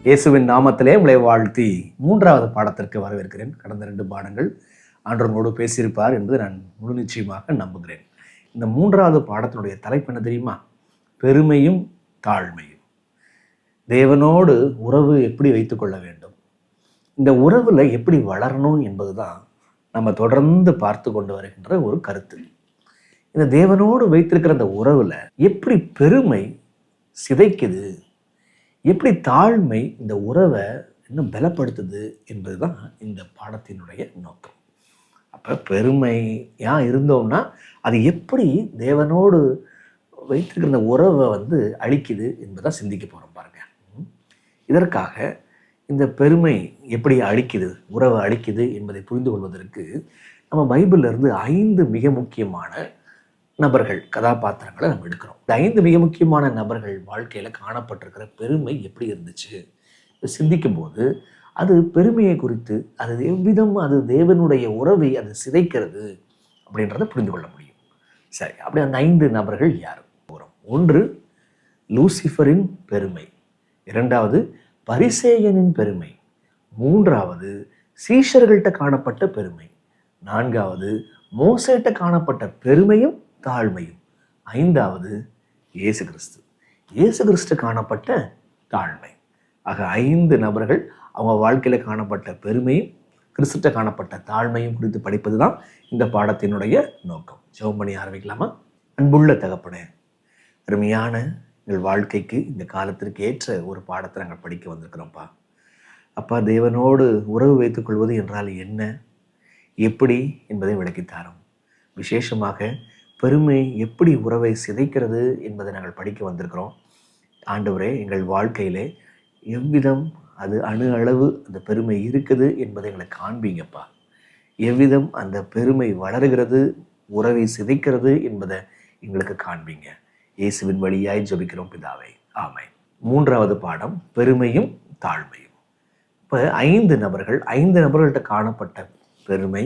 இயேசுவின் நாமத்திலே உங்களை வாழ்த்தி 3வது பாடத்திற்கு வரவேற்கிறேன். கடந்த 2 பாடங்கள் ஆண்டவரோடு பேசியிருப்பார் என்று நான் முழு நிச்சயமாக நம்புகிறேன். இந்த 3வது பாடத்தினுடைய தலைப்பு என்ன தெரியுமா? பெருமையும் தாழ்மையும். தேவனோடு உறவு எப்படி வைத்துக்கொள்ள வேண்டும், இந்த உறவில் எப்படி வளரணும் என்பதுதான் நம்ம தொடர்ந்து பார்த்து கொண்டு வருகின்ற ஒரு கருத்து. இந்த தேவனோடு வைத்திருக்கிற அந்த உறவில் எப்படி பெருமை சிதைக்குது, எப்படி தாழ்மை இந்த உறவை இன்னும் பலப்படுத்துது என்பதுதான் இந்த பாடத்தினுடைய நோக்கம். அப்போ பெருமையா இருந்தோம்னா அது எப்படி தேவனோடு வைத்திருக்கிற இந்த உறவை அழிக்குது என்பதை சிந்திக்க போகிறோம் பாருங்க. இதற்காக இந்த பெருமை எப்படி அழிக்குது, உறவை அழிக்குது என்பதை புரிந்து கொள்வதற்கு நம்ம பைபிள்ல இருந்து 5 மிக முக்கியமான நபர்கள், கதாபாத்திரங்களை நம்ம எடுக்கிறோம். இந்த 5 மிக முக்கியமான நபர்கள் வாழ்க்கையில காணப்பட்டிருக்கிற பெருமை எப்படி இருந்துச்சு சிந்திக்கும் போது அது பெருமையை குறித்து, அது எவ்விதம் அது தேவனுடைய உறவை அது சிதைக்கிறது அப்படின்றத புரிந்து கொள்ள முடியும். சரி, அப்படி அந்த 5 நபர்கள் யார்? 1 லூசிஃபரின் பெருமை, 2வது பரிசேயனின் பெருமை, 3வது சீஷர்கள்ட்ட காணப்பட்ட பெருமை, 4வது மோசேட்ட காணப்பட்ட பெருமையும் தாழ்மையும், 5வது இயேசு கிறிஸ்து, இயேசு கிறிஸ்து காணப்பட்ட தாழ்மை. ஆக 5 நபர்கள் அவங்க வாழ்க்கையில காணப்பட்ட பெருமையும் கிறிஸ்துட்ட காணப்பட்ட தாழ்மையும் குறித்து படிப்பது தான் இந்த பாடத்தினுடைய நோக்கம். ஜெபம் பண்ணி ஆரம்பிக்கலாமா? அன்புள்ள தகப்பனே, அருமையான எங்கள் வாழ்க்கைக்கு இந்த காலத்திற்கு ஏற்ற ஒரு பாடத்தை நாங்கள் படிக்க வந்திருக்கிறோம்ப்பா. அப்பா, தேவனோடு உறவு வைத்துக் கொள்வது என்றால் என்ன, எப்படி என்பதை விளக்கித்தாரோம். விசேஷமாக பெருமை எப்படி உறவை சிதைக்கிறது என்பதை நாங்கள் படிக்க வந்திருக்கிறோம். ஆண்டவரே, எங்கள் வாழ்க்கையிலே எவ்விதம் அது அணு அளவு அந்த பெருமை இருக்குது என்பதை எங்களை காண்பீங்கப்பா. எவ்விதம் அந்த பெருமை வளருகிறது, உறவை சிதைக்கிறது என்பதை எங்களுக்கு காண்பீங்க. இயேசுவின் வழியாய் ஜெபிக்கிறோம் பிதாவே, ஆமென். 3வது பாடம் பெருமையும் தாழ்மையும். இப்போ 5 நபர்கள், 5 நபர்கள்ட்ட காணப்பட்ட பெருமை,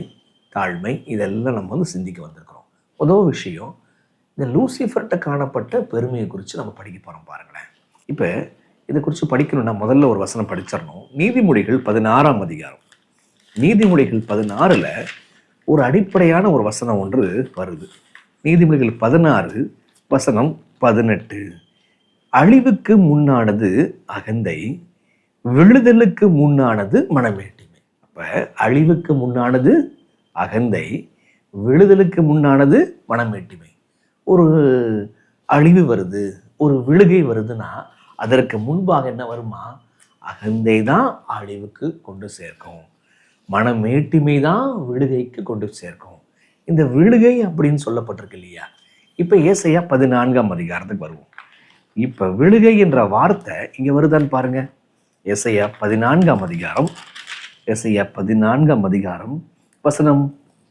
தாழ்மை, இதெல்லாம் நம்ம சிந்திக்க வந்திருக்கிறோம். முதல் விஷயம், இந்த லூசிஃபர்கிட்ட காணப்பட்ட பெருமையை குறித்து நம்ம படிக்க போகிறோம் பாருங்களேன். இப்போ இதை குறித்து படிக்கணும்னா முதல்ல ஒரு வசனம் படிச்சிடணும். நீதிமொழிகள் 16ஆம் அதிகாரம். நீதிமொழிகள் 16ல் ஒரு அடிப்படையான ஒரு வசனம் ஒன்று வருது. நீதிமொழிகள் 16 வசனம் 18. அழிவுக்கு முன்னானது அகந்தை, விழுதலுக்கு முன்னானது மனமேட்டிமை. அப்போ அழிவுக்கு முன்னானது அகந்தை, விழுதலுக்கு முன்னானது மனமேட்டிமை. ஒரு அழிவு வருது, ஒரு விழுகை வருதுன்னா அதற்கு முன்பாக என்ன வருமா? அகந்தை தான் அழிவுக்கு கொண்டு சேர்க்கும், மனமேட்டிமை தான் விழுகைக்கு கொண்டு சேர்க்கும். இந்த விழுகை அப்படின்னு சொல்லப்பட்டிருக்கு இல்லையா? இப்போ ஏசாயா 14ஆம் அதிகாரத்துக்கு வருவோம். இப்போ விழுகை என்ற வார்த்தை இங்கே வருதான்னு பாருங்க. ஏசாயா 14ஆம் அதிகாரம், ஏசாயா 14ஆம் அதிகாரம் வசனம்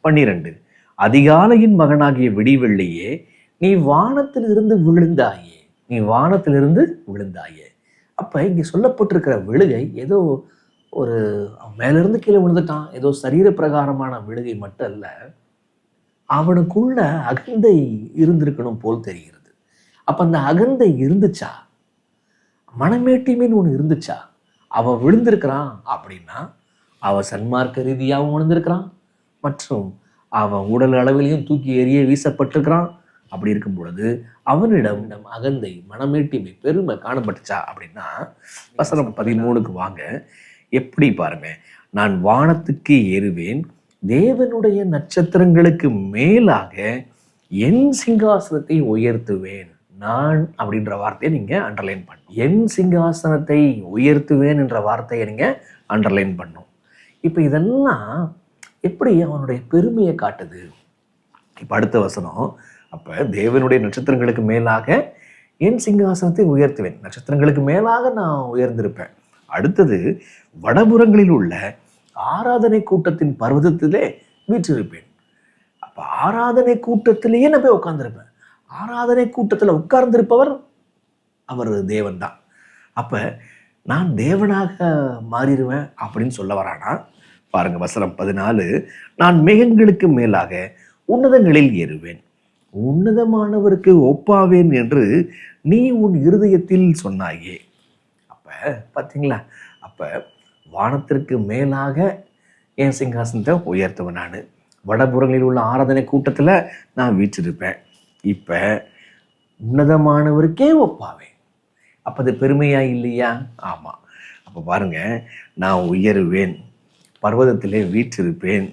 12. அதிகாலையின் மகனாகிய விடிவெள்ளியே, நீ வானத்திலிருந்து விழுந்தாயே, நீ வானத்திலிருந்து விழுந்தாயே. அப்ப இங்க சொல்லப்பட்டிருக்கிற விழுகை ஏதோ ஒரு மேலிருந்து கீழே விழுந்துட்டான், ஏதோ சரீர பிரகாரமான விழுகை மட்டும் அல்ல, அவனுக்குள்ள அகந்தை இருந்திருக்கணும் போல் தெரிகிறது. அப்ப அந்த அகந்தை இருந்துச்சா, மனமேட்டிமைன்னு ஒன்று இருந்துச்சா? அவன் விழுந்திருக்கிறான் அப்படின்னா அவன் சன்மார்க்க ரீதியாகவும் விழுந்திருக்கிறான், மற்றும் அவன் உடல் அளவிலையும் தூக்கி எறிய வீசப்பட்டிருக்கிறான். அப்படி இருக்கும் பொழுது அவனிடம் அகந்தை, மனமேட்டிமை, பெருமை காணப்பட்டுச்சா அப்படின்னா வசனம் 13க்கு வாங்க. எப்படி பாருங்க, நான் வானத்துக்கு ஏறுவேன், தேவனுடைய நட்சத்திரங்களுக்கு மேலாக என் சிங்காசனத்தை உயர்த்துவேன். நான் அப்படின்ற வார்த்தையை நீங்க அண்டர்லைன் பண்ணும். என் சிங்காசனத்தை உயர்த்துவேன் என்ற வார்த்தையை நீங்க அண்டர்லைன் பண்ணும். இப்போ இதெல்லாம் எப்படி அவனுடைய பெருமையை காட்டுது? இப்போ அடுத்த வசனம், அப்ப தேவனுடைய நட்சத்திரங்களுக்கு மேலாக என் சிங்காசனத்தை உயர்த்துவேன், நட்சத்திரங்களுக்கு மேலாக நான் உயர்ந்திருப்பேன். அடுத்தது, வடபுறங்களில் உள்ள ஆராதனை கூட்டத்தின் பர்வதத்திலே வீற்றிருப்பேன். அப்ப ஆராதனை கூட்டத்திலேயே நான் போய் உட்கார்ந்துருப்பேன். ஆராதனை கூட்டத்தில் உட்கார்ந்திருப்பவர் அவர் தேவன் தான். அப்ப நான் தேவனாக மாறிடுவேன் அப்படின்னு சொல்ல வரானா பாருங்க. வசனம் 14, நான் மேகங்களுக்கு மேலாக உன்னதங்களில் ஏறுவேன், உன்னதமானவருக்கு ஒப்பாவேன் என்று நீ உன் இருதயத்தில் சொன்னாயே. அப்ப பார்த்தீங்களா, அப்போ வானத்திற்கு மேலாக என் சிங்காசனத்தை உயர்த்துவேன். நான் வடபுறங்களில் உள்ள ஆராதனை கூட்டத்தில் நான் வீற்றிருப்பேன். இப்போ உன்னதமானவருக்கே ஒப்பாவேன். அப்போ அது பெருமையா இல்லையா? ஆமாம். அப்போ பாருங்க, நான் உயருவேன், பர்வதத்திலே வீற்றிருப்பேன்,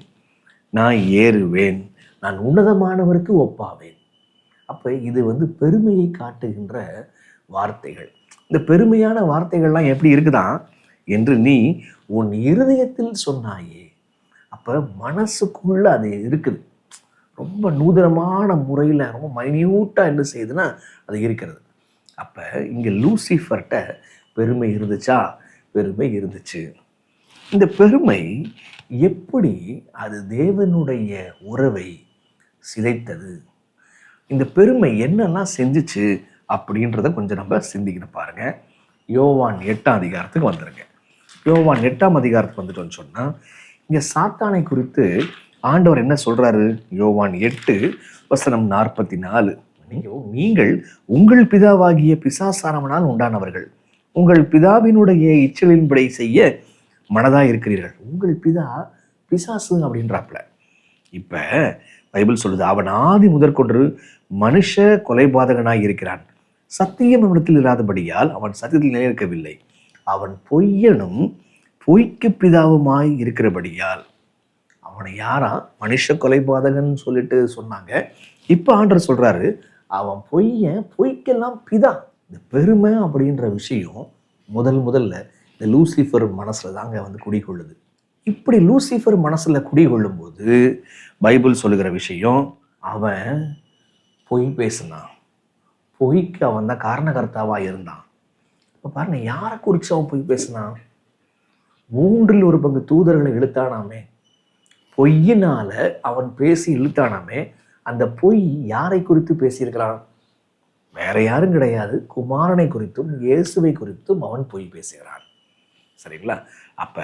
நான் ஏறுவேன், நான் உன்னதமானவருக்கு ஒப்பாவேன். அப்போ இது பெருமையை காட்டுகின்ற வார்த்தைகள். இந்த பெருமையான வார்த்தைகள்லாம் எப்படி இருக்குதான் என்று நீ உன் இருதயத்தில் சொன்னாயே. அப்போ மனசுக்குள்ள அது இருக்குது. ரொம்ப நூதனமான முறையில் ரொம்ப மைன்யூட்டாக என்ன செய்யுதுன்னா அது இருக்கிறது. அப்போ இங்கே லூசிஃபர்கிட்ட பெருமை இருந்துச்சா? பெருமை இருந்துச்சு. இந்த பெருமை எப்படி அது தேவனுடைய உறவை சிதைத்தது? இந்த பெருமை என்னெல்லாம் செஞ்சுச்சு அப்படின்றத கொஞ்சம் நம்ம சிந்திக்கணும். பாருங்க, யோவான் 8ஆம் அதிகாரத்துக்கு வந்துருங்க. யோவான் 8ஆம் அதிகாரத்துக்கு வந்துட்டோன்னு சொன்னால் இங்கே சாத்தானை குறித்து ஆண்டவர் என்ன சொல்றாரு? யோவான் 8:44. நீங்கள் உங்கள் பிதாவாகிய பிசாசானவனால் உண்டானவர்கள், உங்கள் பிதாவினுடைய இச்சலின்படி செய்ய மனதாக இருக்கிறீர்கள். உங்கள் பிதா பிசாசு அப்படின்றாப்புல. இப்போ பைபிள் சொல்லுது, அவன் ஆதி முதற்கொன்று மனுஷ கொலைபாதகனாய் இருக்கிறான், சத்தியம் அவனிடத்தில் இல்லாதபடியால் அவன் சத்தியத்தில் நிலைநிற்கவில்லை, அவன் பொய்யனும் பொய்க்கு பிதாவுமாய் இருக்கிறபடியால். அவனை யாரா மனுஷ கொலைபாதகன் சொல்லிட்டு சொன்னாங்க. இப்போ ஆண்டவர் சொல்றாரு, அவன் பொய்யன், பொய்க்கெல்லாம் பிதா. இந்த பெருமை அப்படின்ற விஷயம் முதல்ல இந்த லூசிஃபர் மனசுல தாங்க குடிகொள்ளுது. இப்படி லூசிஃபர் மனசுல குடிகொள்ளும் போது பைபிள் சொல்லுகிற விஷயம், அவன் பொய் பேசினான், பொய்க்கு அவன் தான் காரணகர்த்தாவா இருந்தான். இப்போ பாருங்க, யாரை குறித்து அவன் பொய் பேசினான்? 1/3 தூதர்களை இழுத்தானாமே, பொய்யினால அவன் பேசி இழுத்தானாமே. அந்த பொய் யாரை குறித்து பேசியிருக்கிறான்? வேற யாரும் கிடையாது, குமாரனை குறித்தும் இயேசுவை குறித்தும் அவன் பொய் பேசுகிறான். சரிங்களா? அப்ப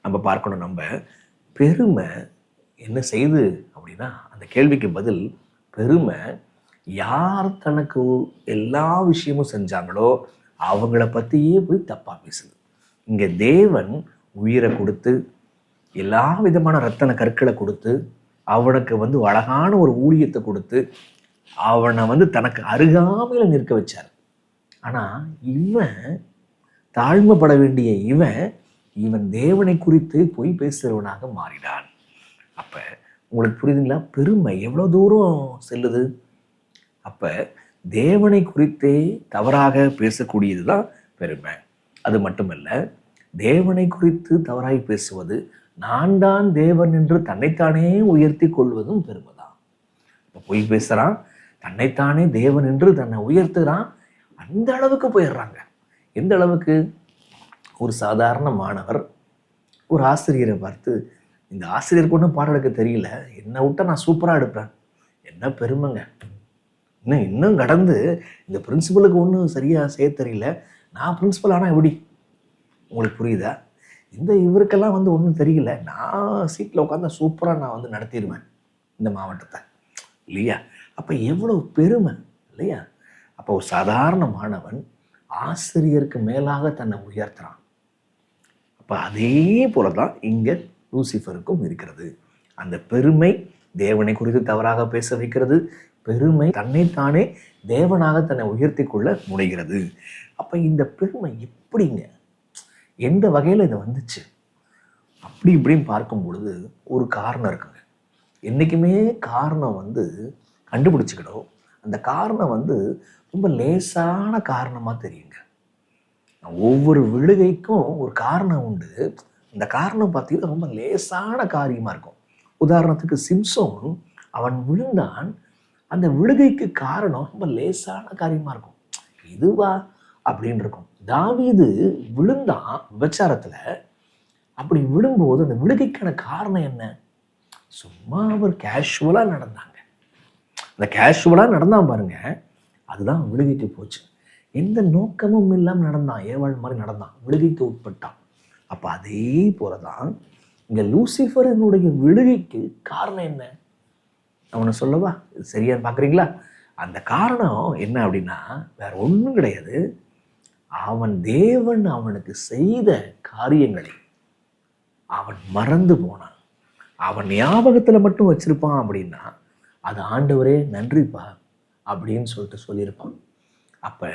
நம்ம பார்க்கணும், நம்ம பெருமை என்ன செய்யுது அப்படின்னா, அந்த கேள்விக்கு பதில், பெருமை யார் தனக்கு எல்லா விஷயமும் செஞ்சாங்களோ அவங்கள பற்றியே போய் தப்பா பேசுது. இங்க தேவன் உயிரை கொடுத்து எல்லா விதமான ரத்தன கற்களை கொடுத்து அவனுக்கு அழகான ஒரு ஊழியத்தை கொடுத்து அவனை தனக்கு அருகாமையில் நிற்க வச்சார். ஆனா இவன் தாழ்மைப்பட வேண்டிய இவன் தேவனை குறித்து பொய் பேசுறவனாக மாறினான். அப்ப உங்களுக்கு புரியுதுங்களா? பெருமை எவ்வளவு தூரம் செல்லுது. அப்ப தேவனை குறித்தே தவறாக பேசக்கூடியதுதான் பெருமை. அது மட்டுமல்ல, தேவனை குறித்து தவறாய் பேசுவது, நான் தான் தேவன் என்று தன்னைத்தானே உயர்த்தி கொள்வதும் பெருமைதான். இப்போ பொய் பேசுறான், தன்னைத்தானே தேவன் என்று தன்னை உயர்த்துறான். அந்த அளவுக்கு போயிடுறாங்க. எந்த அளவுக்கு? ஒரு சாதாரண மாணவர் ஒரு ஆசிரியரை பார்த்து, இந்த ஆசிரியருக்கு ஒன்றும் பாடம் எடுக்க தெரியல, என்னை விட்டா நான் சூப்பராக எடுப்பேன். என்ன பெருமைங்க! இன்னும் கடந்து இந்த பிரின்சிபலுக்கு ஒன்றும் சரியாக செய்ய தெரியல, நான் பிரின்சிபல் ஆனால் எப்படி? உங்களுக்கு புரியுதா? இவருக்கெல்லாம் ஒன்றும் தெரியல, நான் சீட்டில் உட்காந்து சூப்பராக நான் நடத்திடுவேன் இந்த மாவட்டத்தை, இல்லையா? அப்போ எவ்வளோ பெருமை இல்லையா? அப்போ ஒரு சாதாரண மாணவன் ஆசிரியருக்கு மேலாக தன்னை உயர்த்துறான். அப்போ அதே போல தான் இங்கே லூசிஃபருக்கும் இருக்கிறது. அந்த பெருமை தேவனை குறித்து தவறாக பேச வைக்கிறது. பெருமை தன்னைத்தானே தேவனாக தன்னை உயர்த்தி கொள்ள முனைகிறது. அப்போ இந்த பெருமை எப்படிங்க, எந்த வகையில் இது வந்துச்சு அப்படி இப்படின்னு பார்க்கும் பொழுது ஒரு காரணம் இருக்குங்க. என்றைக்குமே காரணம் கண்டுபிடிச்சிக்கணும். அந்த காரணம் ரொம்ப லேசான காரணமாக தெரியுங்க. ஒவ்வொரு விழுகைக்கும் ஒரு காரணம் உண்டு. அந்த காரணம் பார்த்தீங்கன்னா ரொம்ப லேசான காரியமாக இருக்கும். உதாரணத்துக்கு சிம்சோன், அவன் விழுந்தான், அந்த விழுகைக்கு காரணம் ரொம்ப லேசான காரியமாக இருக்கும். இதுவா அப்படின்னு இருக்கும். தாவீது விழுந்தான் விபச்சாரத்தில். அப்படி விழும்போது அந்த விழுகைக்கான காரணம் என்ன? சும்மா அவர் கேஷுவலாக நடந்தாங்க. அந்த கேஷுவலாக நடந்தான் பாருங்க, அதுதான் விழுகைக்கு போச்சு. எந்த நோக்கமும் இல்லாமல் நடந்தான், ஏவாள் மாதிரி நடந்தான், விழுகைக்கு உட்பட்டான். அப்போ அதே போலதான் இங்கே லூசிஃபரனுடைய விழுகைக்கு காரணம் என்ன? அவனை சொல்லவா? இது சரியான்னு பார்க்குறீங்களா? அந்த காரணம் என்ன அப்படின்னா வேற ஒன்றும் கிடையாது. அவன் தேவன் அவனுக்கு செய்த காரியங்களை அவன் மறந்து போனான். அவன் ஞாபகத்தில் மட்டும் வச்சிருப்பான் அப்படின்னா அது ஆண்டவரே நன்றிப்பா அப்படின்னு சொல்லியிருப்பான். அப்போ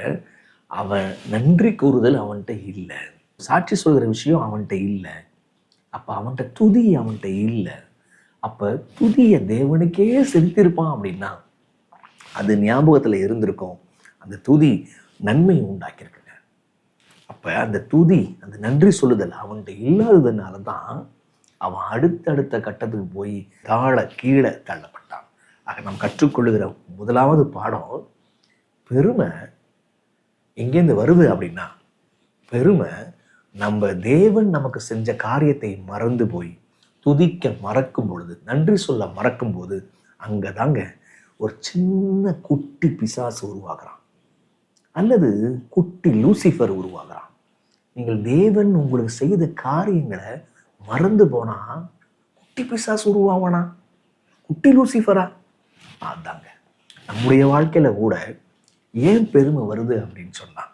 அவன் நன்றி கூறுதல் அவன்கிட்ட இல்லை, சாட்சி சொல்கிற விஷயம் அவன்கிட்ட இல்லை. அப்போ அவன்கிட்ட துதி அவன்கிட்ட இல்லை. அப்போ துதியை தேவனுக்கே செலுத்தியிருப்பான் அப்படின்னா அது ஞாபகத்தில் இருந்திருக்கும். அந்த துதி நன்மை உண்டாக்கியிருக்குங்க. அப்போ அந்த துதி, அந்த நன்றி சொல்லுதல் அவன்கிட்ட இல்லாததுனால தான் அவன் அடுத்தடுத்த கட்டத்துக்கு போய் கீழே தள்ளப்பட்டான். ஆக நாம் கற்றுக்கொள்ளுகிற முதலாவது பாடம், பெருமை எங்கேருந்து வருது அப்படின்னா, பெருமை நம்ம தேவன் நமக்கு செஞ்ச காரியத்தை மறந்து போய் துதிக்க மறக்கும் பொழுது, நன்றி சொல்ல மறக்கும் போது அங்கே தாங்க ஒரு சின்ன குட்டி பிசாசு உருவாகிறான், அல்லது குட்டி லூசிஃபர் உருவாகிறான். நீங்கள் தேவன் உங்களுக்கு செய்த காரியங்களை மறந்து போனா குட்டி பிசாசு உருவாவானா, குட்டி லூசிஃபரா? அதாங்க நம்முடைய வாழ்க்கையில கூட ஏன் பெருமை வருது அப்படின்னு சொன்னா,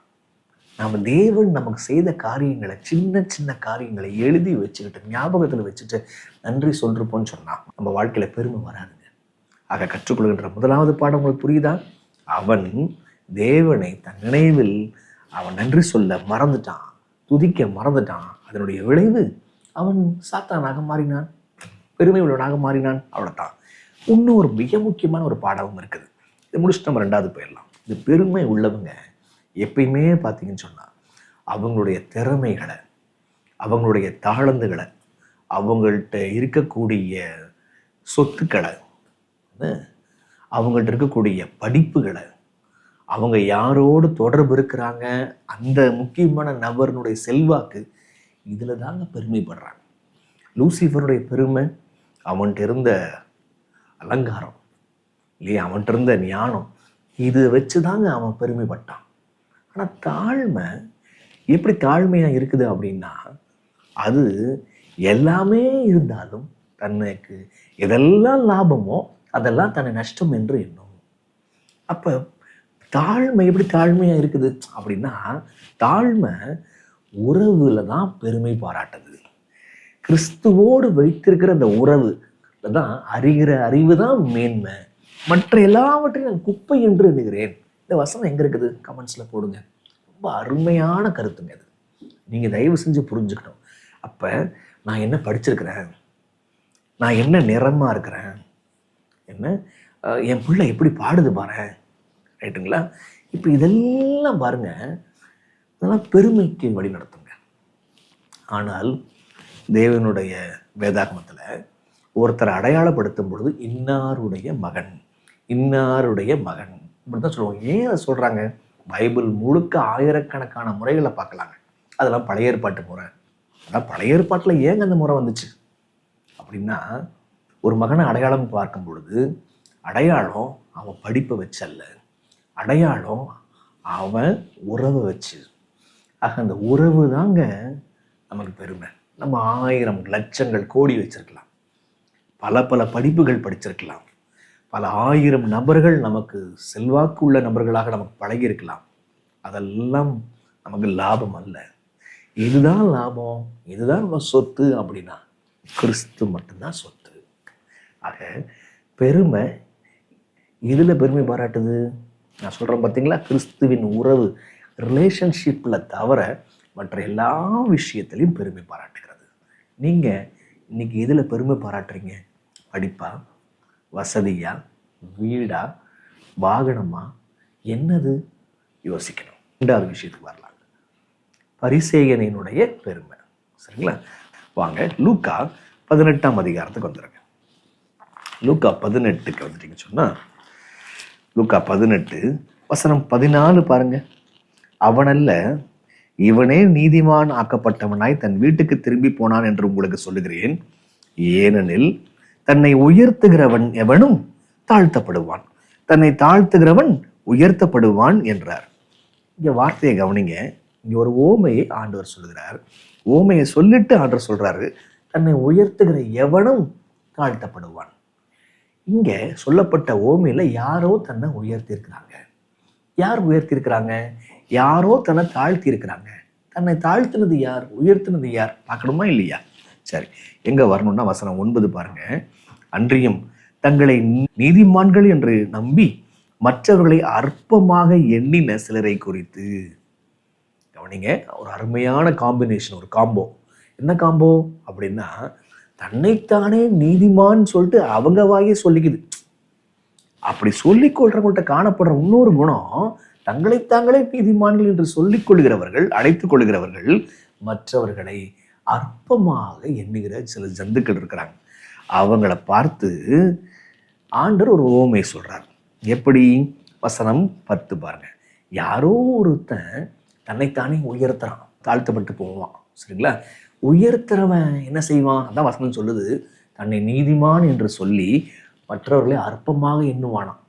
நம்ம தேவன் நமக்கு செய்த காரியங்களை, சின்ன சின்ன காரியங்களை எழுதி வச்சுக்கிட்டு ஞாபகத்தில் வச்சுட்டு நன்றி சொல்றப்போன்னு சொன்னா நம்ம வாழ்க்கையில பெருமை வராதுங்க. ஆக கற்றுக்கொள்கின்ற முதலாவது பாடம் உங்களுக்கு புரியுதா? அவன் தேவனை தன் நினைவில் அவன் நன்றி சொல்ல மறந்துட்டான், துதிக்க மறந்துட்டான். அதனுடைய விளைவு அவன் சாத்தானாக மாறினான், பெருமை உள்ளவனாக மாறினான். அவ்வளோதான். இன்னும் ஒரு மிக முக்கியமான ஒரு பாடமும் இருக்குது. இதை முடிச்சுட்டு நம்ம ரெண்டாவது போயிடலாம். இந்த பெருமை உள்ளவங்க எப்பயுமே பார்த்தீங்கன்னு சொன்னால் அவங்களுடைய திறமைகளை, அவங்களுடைய தாளந்துகளை, அவங்கள்ட்ட இருக்கக்கூடிய சொத்துக்களை, அவங்கள்ட்ட இருக்கக்கூடிய படிப்புகளை, அவங்க யாரோடு தொடர்பு இருக்கிறாங்க, அந்த முக்கியமான நபர்னுடைய செல்வாக்கு, இதில் தாங்க பெருமைப்படுறாங்க. லூசிஃபருடைய பெருமை அவன்கிட்ட இருந்த அலங்காரம் இல்லையா, அவன்கிட்ட இருந்த ஞானம், இதை வச்சு தாங்க அவன் பெருமைப்பட்டான். ஆனால் தாழ்மை எப்படி தாழ்மையாக இருக்குது அப்படின்னா, அது எல்லாமே இருந்தாலும் தனக்கு எதெல்லாம் லாபமோ அதெல்லாம் தன்னை நஷ்டம் என்று எண்ணும். அப்போ தாழ்மை எப்படி தாழ்மையாக இருக்குது அப்படின்னா, தாழ்மை உறவுல தான் பெருமை பாராட்டுது. கிறிஸ்துவோடு வைத்திருக்கிற அந்த உறவு தான் அறிகிற அறிவு தான் மேன்மை, மற்ற எல்லாவற்றையும் நான் குப்பை என்று எண்ணுகிறேன். இந்த வசனம் எங்கே இருக்குது கமெண்ட்ஸில் போடுங்க. ரொம்ப அருமையான கருத்துங்க அது, நீங்கள் தயவு செஞ்சு புரிஞ்சுக்கணும். அப்போ நான் என்ன படிச்சிருக்கிறேன், நான் என்ன நிறமாக இருக்கிறேன், என்ன என் பிள்ளை எப்படி பாடுது பாரு, ரைட்டுங்களா? இப்போ இதெல்லாம் பாருங்க, இதெல்லாம் பெருமைக்கு வழி நடத்துங்க. ஆனால் தேவனுடைய வேதாகமத்தில் ஒருத்தரை அடையாளப்படுத்தும் பொழுது இன்னாருடைய மகன், இன்னாருடைய மகன் இப்படி தான் சொல்லுவாங்க. ஏன் அதை சொல்கிறாங்க? பைபிள் முழுக்க ஆயிரக்கணக்கான முறைகளை பார்க்கலாங்க. அதெல்லாம் பழைய ஏற்பாட்டு முறை. ஆனால் பழைய ஏற்பாட்டில் ஏங்க அந்த முறை வந்துச்சு அப்படின்னா, ஒரு மகனை அடையாளம் பார்க்கும் பொழுது அடையாளம் அவன் படிப்பை வச்சல்ல, அடையாளம் அவன் உறவை வச்சு. ஆக அந்த உறவு தாங்க நமக்கு பெருமை. நம்ம 1000 லட்சங்கள் கோடி வச்சிருக்கலாம், பல பல படிப்புகள் படிச்சிருக்கலாம், பல 1000 நபர்கள் நமக்கு செல்வாக்கு உள்ள நபர்களாக நமக்கு பழகியிருக்கலாம். அதெல்லாம் நமக்கு லாபம் அல்ல. இதுதான் லாபம், இதுதான் நம்ம சொத்து அப்படின்னா கிறிஸ்து மட்டும்தான் சொத்து. ஆக பெருமை இதில் பெருமை பாராட்டுது. நான் சொல்கிறேன் பார்த்தீங்களா, கிறிஸ்துவின் உறவு ரிலேஷன்ஷிப்பில் தவிர மற்ற எல்லா விஷயத்திலையும் பெருமை பாராட்டுகிறது. நீங்கள் இன்னைக்கு எதில் பெருமை பாராட்டுறீங்க? படிப்பா, வசதியா, வீடா, வாகனமா, என்னது? யோசிக்கணும். ரெண்டாவது விஷயத்துக்கு வரலாம், பரிசேயனினுடைய பெருமை. சரிங்களா? வாங்க லூக்கா 18ஆம் அதிகாரத்துக்கு வந்துடுங்க. லூக்கா 18க்கு வந்துட்டீங்கன்னு சொன்னால், லூக்கா 18 வசனம் 14 பாருங்க. அவனல்ல இவனே நீதிமான் ஆக்கப்பட்டவனாய் தன் வீட்டுக்கு திரும்பி போனான் என்று உங்களுக்கு சொல்லுகிறேன். ஏனெனில் தன்னை உயர்த்துகிறவன் எவனும் தாழ்த்தப்படுவான், தன்னை தாழ்த்துகிறவன் உயர்த்தப்படுவான் என்றார். இங்க வார்த்தையை கவனிங்க. இங்க ஒரு ஓமையை ஆண்டவர் சொல்லுகிறார். ஓமையை சொல்லிட்டு ஆண்டவர் சொல்றாரு, தன்னை உயர்த்துகிற எவனும் தாழ்த்தப்படுவான். இங்க சொல்லப்பட்ட ஓமையில யாரோ தன்னை உயர்த்தி இருக்கிறாங்க, யார் உயர்த்தி இருக்கிறாங்க? யாரோ தன்னை தாழ்த்தி இருக்கிறாங்க. தன்னை தாழ்த்தினது யார்? உயர்த்தினது யார்? பார்க்கணுமா இல்லையா? சரி, எங்க வரணும்னா வசனம் 9 பாருங்க. அன்றியும் தங்களை நீதிமான்கள் என்று நம்பி மற்றவர்களை அற்பமாக எண்ணின சிலரை குறித்து. கவனிங்க, ஒரு அருமையான காம்பினேஷன், ஒரு காம்போ. என்ன காம்போ அப்படின்னா, தன்னைத்தானே நீதிமான் சொல்லிட்டு அவங்க வாயே சொல்லிக்குது. அப்படி சொல்லிக் கொள்றவங்கள்ட்ட காணப்படுற இன்னொரு குணம், தங்களைத்தாங்களே நீதிமான்கள் என்று சொல்லிக் கொள்கிறவர்கள், அழைத்துக் கொள்கிறவர்கள் மற்றவர்களை அற்பமாக எண்ணுகிற சில ஜந்துக்கள் இருக்கிறாங்க. அவங்கள பார்த்து ஆண்டவர் ஒரு உவமை சொல்றார். எப்படி? வசனம் 10 பாருங்க. யாரோ ஒருத்தன் தன்னைத்தானே உயர்த்துறான், தாழ்த்தப்பட்டு போவான். சரிங்களா? உயர்த்துறவன் என்ன செய்வான்? அதான் வசனம் சொல்லுது, தன்னை நீதிமான் என்று சொல்லி மற்றவர்களை அற்பமாக எண்ணுவானாம்.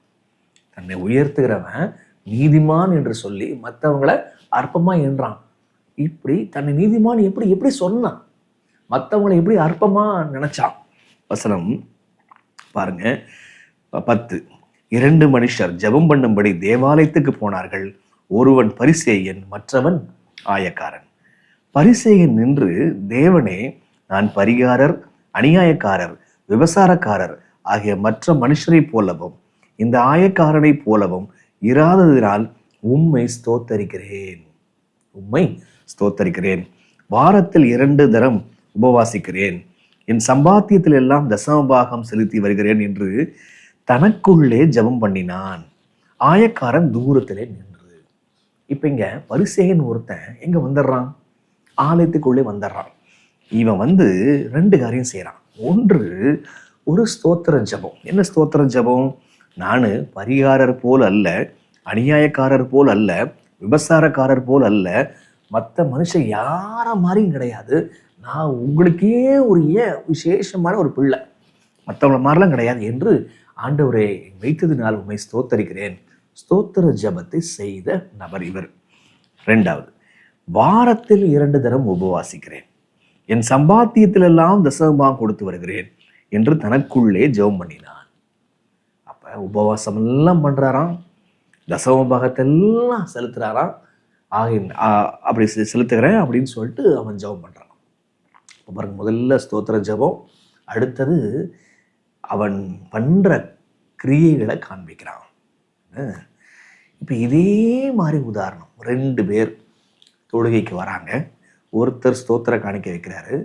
தன்னை உயர்த்துகிறவன் நீதிமான் என்று சொல்லி மற்றவங்களை அற்பமா எண்றான். இப்படி தன்னை நீதிமான் எப்படி எப்படி சொன்னான்? மற்றவங்களை எப்படி அற்பமா நினைச்சான்? வசனம் பாருங்க 10. 2 மனுஷர் ஜெபம் பண்ணும்படி தேவாலயத்துக்கு போனார்கள். ஒருவன் பரிசேயன், மற்றவன் ஆயக்காரன். பரிசேயன் நின்று, தேவனே, நான் பரிகாரர், அநியாயக்காரர், விபசாரக்காரர் ஆகிய மற்ற மனுஷரை போலவும் இந்த ஆயக்காரனை போலவும் இராததினால் உம்மை ஸ்தோத்தரிக்கிறேன். உம்மை ஸ்தோத்தரிக்கிறேன். வாரத்தில் 2 தரம் உபவாசிக்கிறேன். என் சம்பாத்தியத்தில் எல்லாம் தசமபாகம் செலுத்தி வருகிறேன் என்று தனக்குள்ளே ஜெபம் பண்ணினான். ஆயக்காரன் தூரத்திலே நின்று. இப்ப இங்க பரிசேயன் ஒருத்தன் எங்க வந்துடுறான்? ஆலயத்துக்குள்ளே வந்துடுறான். இவன் 2 காரியம் செய்யறான். ஒன்று, ஒரு ஸ்தோத்திர ஜெபம். என்ன ஸ்தோத்திர ஜெபம்? நான் பரிகாரர் போல் அல்ல, அநியாயக்காரர் போல் அல்ல, விபசாரக்காரர் போல் அல்ல, மற்ற மனுஷன் யார மாதிரியும் கிடையாது. நான் உங்களுக்கே ஒரு விசேஷமான ஒரு பிள்ளை, மற்றவங்கள மாதிரிலாம் கிடையாது என்று ஆண்டவரே வைத்ததினால் உண்மை ஸ்தோத்தரிக்கிறேன். ஸ்தோத்திர ஜெபத்தை செய்த நபர் இவர். 2வது, வாரத்தில் 2 தரம் உபவாசிக்கிறேன். என் சம்பாத்தியத்தில் எல்லாம் தசமபாகம் கொடுத்து வருகிறேன் என்று தனக்குள்ளே ஜெபம் பண்ணினான். அப்ப உபவாசம் எல்லாம் பண்றாராம், தசமபாகத்தெல்லாம் செலுத்துறாராம். அப்படி செலுத்துகிறேன் அப்படின்னு சொல்லிட்டு அவன் ஜெபம் பண்றான். பாருங்க, முதல்ல ஸ்தோத்திர ஜெபம், அடுத்தது அவன் பண்ற கிரியைகளை காண்பிக்கிறான். இப்போ இதே மாதிரி உதாரணம், 2 பேர் தொழுகைக்கு வராங்க. ஒருத்தர் ஸ்தோத்திர காணிக்க வைக்கிறாரு,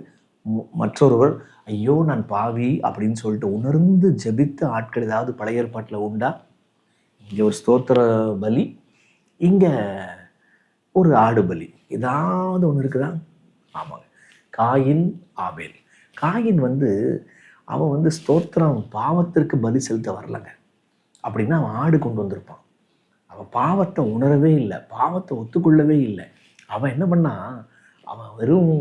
மற்றொருவர் ஐயோ நான் பாவி அப்படின்னு சொல்லிட்டு உணர்ந்து ஜெபித்த ஆட்கள் ஏதாவது பழைய ஏற்பாட்டில் உண்டா? இங்கே ஒரு ஸ்தோத்திர பலி, இங்கே ஒரு ஆடு பலி, ஏதாவது ஒன்று இருக்குதா? ஆமாங்க, காயின் ஆபேல். காயின் அவன் ஸ்தோத்திரம் பாவத்திற்கு பலி செலுத்த வரலங்க. அப்படின்னா அவன் ஆடு கொண்டு வந்திருப்பான். அவன் பாவத்தை உணரவே இல்லை, பாவத்தை ஒத்துக்கொள்ளவே இல்லை. அவன் என்ன பண்ணான்? அவன் வெறும்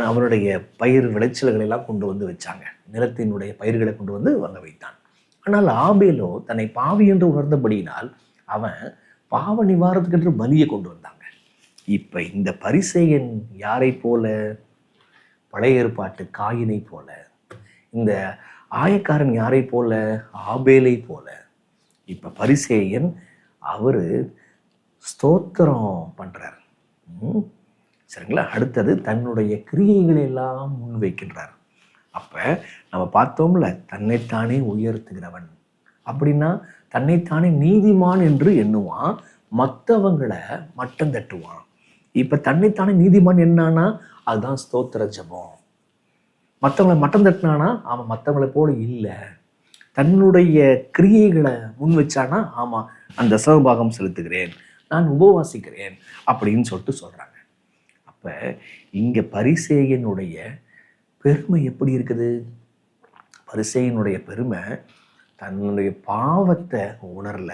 அவனுடைய பயிர் விளைச்சல்களை எல்லாம் கொண்டு வந்து வச்சாங்க, நிலத்தினுடைய பயிர்களை கொண்டு வந்து அங்கே வைத்தான். ஆனால் ஆபேலோ தன்னை பாவி என்று உணர்ந்தபடியினால் அவன் பாவ நிவாரணத்துக்கென்று பலியை கொண்டு வந்தாங்க. இப்ப இந்த பரிசேயன் யாரை போல? பழைய ஏற்பாட்டு காயினை போல. இந்த ஆயக்காரன் யாரை போல? ஆபேலை போல. இப்ப பரிசேயன் அவரு ஸ்தோத்திரம் பண்றார். சரிங்களா? அடுத்தது தன்னுடைய கிரியைகளை எல்லாம் முன்வைக்கின்றார். அப்ப நம்ம பார்த்தோம்ல, தன்னைத்தானே உயர்த்துகிறவன் அப்படின்னா தன்னைத்தானே நீதிமான் என்று எண்ணுவான், மற்றவங்களை மட்டம் தட்டுவான். இப்ப தன்னைத்தானே நீதிமான் என்னானா அதுதான் ஸ்தோத்திர ஜெபம். மற்றவங்களை மட்டம் தட்டினானா அவன் மற்றவங்களை போல இல்லை. தன்னுடைய கிரியைகளை முன் வச்சானா ஆமா அந்த தசமபாகம் செலுத்துகிறேன், நான் உபவாசிக்கிறேன் அப்படின்னு சொல்றாங்க. அப்ப இங்க பரிசேயனுடைய பெருமை எப்படி இருக்குது? பரிசேயனுடைய பெருமை, தன்னுடைய பாவத்தை உணரல.